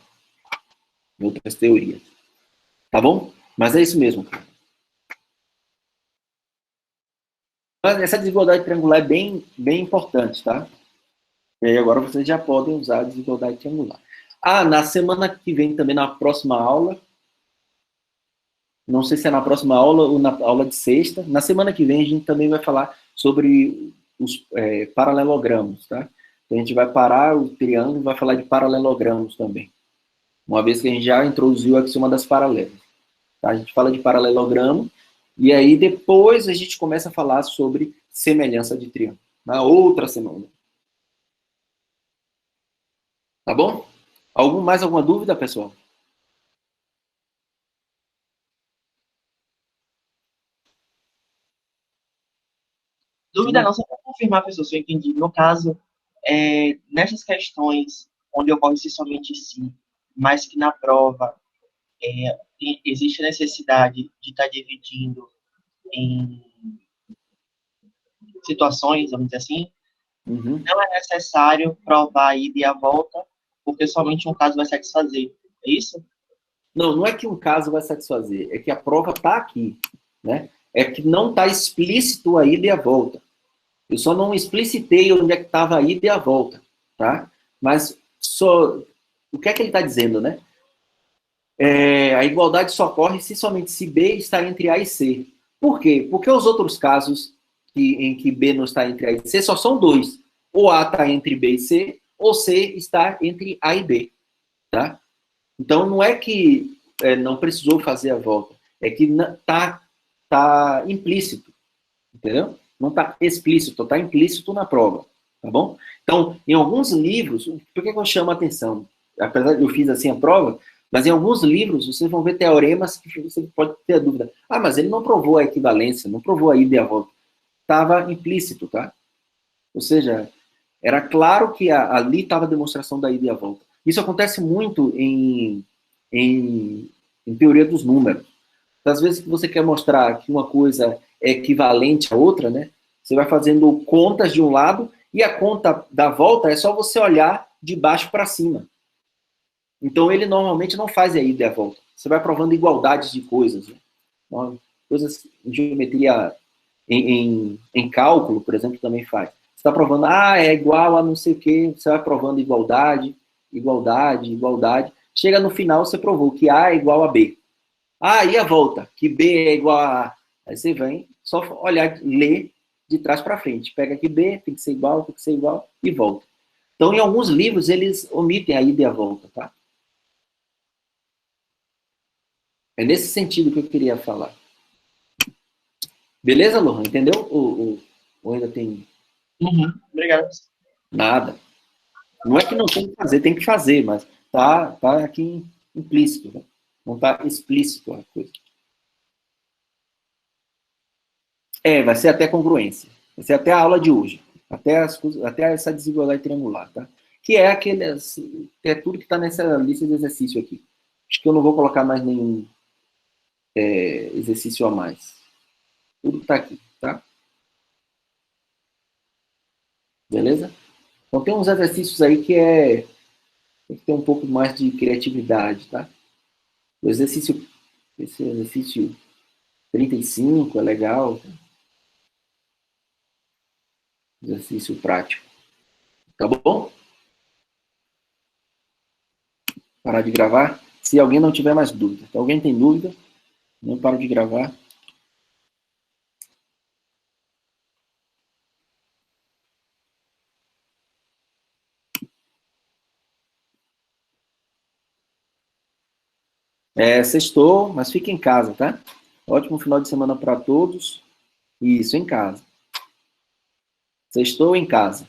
Em outras teorias. Tá bom? Mas é isso mesmo, cara. Mas essa desigualdade triangular é bem importante, tá? E aí agora vocês já podem usar a desigualdade triangular. Na semana que vem também, na próxima aula, não sei se é na próxima aula ou na aula de sexta, na semana que vem a gente também vai falar sobre os paralelogramos, tá? Então a gente vai parar o triângulo e vai falar de paralelogramos também. Uma vez que a gente já introduziu a axioma das paralelas. Tá? A gente fala de paralelogramo, e aí depois a gente começa a falar sobre semelhança de triângulo. Na outra semana. Tá bom? Mais alguma dúvida, pessoal? Dúvida não, só para confirmar, professor, se eu entendi. No caso, nessas questões onde ocorre se somente sim, mas que na prova existe a necessidade de estar dividindo em situações, vamos dizer assim, não é necessário provar a ida e a volta, porque somente um caso vai satisfazer. É isso? Não é que um caso vai satisfazer, é que a prova está aqui, né? É que não está explícito a ida e a volta. Eu só não explicitei onde é que estava a ida e a volta, tá? Mas o que é que ele está dizendo, né? A igualdade só ocorre se somente se B está entre A e C. Por quê? Porque os outros casos em que B não está entre A e C só são dois. Ou A está entre B e C, ou C está entre A e B, tá? Então, não é que não precisou fazer a volta, é que está implícito, entendeu? Não está explícito, está implícito na prova, tá bom? Então, em alguns livros, por que eu chamo a atenção? Apesar de eu fiz assim a prova, mas em alguns livros vocês vão ver teoremas que você pode ter a dúvida. Mas ele não provou a equivalência, não provou a ida e a volta. Estava implícito, tá? Ou seja, era claro que ali estava a demonstração da ida e a volta. Isso acontece muito em teoria dos números. Às vezes que você quer mostrar que uma coisa é equivalente à outra, né? Você vai fazendo contas de um lado e a conta da volta é só você olhar de baixo para cima. Então ele normalmente não faz a ida e a volta. Você vai provando igualdades de coisas, né? Coisas em geometria, em cálculo, por exemplo, também faz. Você está provando, é igual a não sei o quê, você vai provando igualdade. Chega no final, você provou que A é igual a B. E a volta? Que B é igual a A. Aí você vem, só olhar, ler de trás para frente. Pega aqui B, tem que ser igual, e volta. Então, em alguns livros, eles omitem a ida e a volta, tá? É nesse sentido que eu queria falar. Beleza, Lohan? Entendeu? Ou ainda tem... Obrigado. Nada. Não é que não tem que fazer, tem que fazer, mas tá aqui implícito, né? Não está explícito a coisa. Vai ser até congruência. Vai ser até a aula de hoje. Até essa desigualdade triangular, tá? Que é tudo que está nessa lista de exercício aqui. Acho que eu não vou colocar mais nenhum exercício a mais. Tudo está aqui, tá? Beleza? Então tem uns exercícios aí que tem que ter um pouco mais de criatividade, tá? Esse exercício 35 é legal. Tá? Exercício prático. Tá bom? Parar de gravar. Se alguém não tiver mais dúvida. Se alguém tem dúvida, não para de gravar. Sextou, mas fica em casa, tá? Ótimo final de semana para todos. Isso, em casa. Sextou em casa.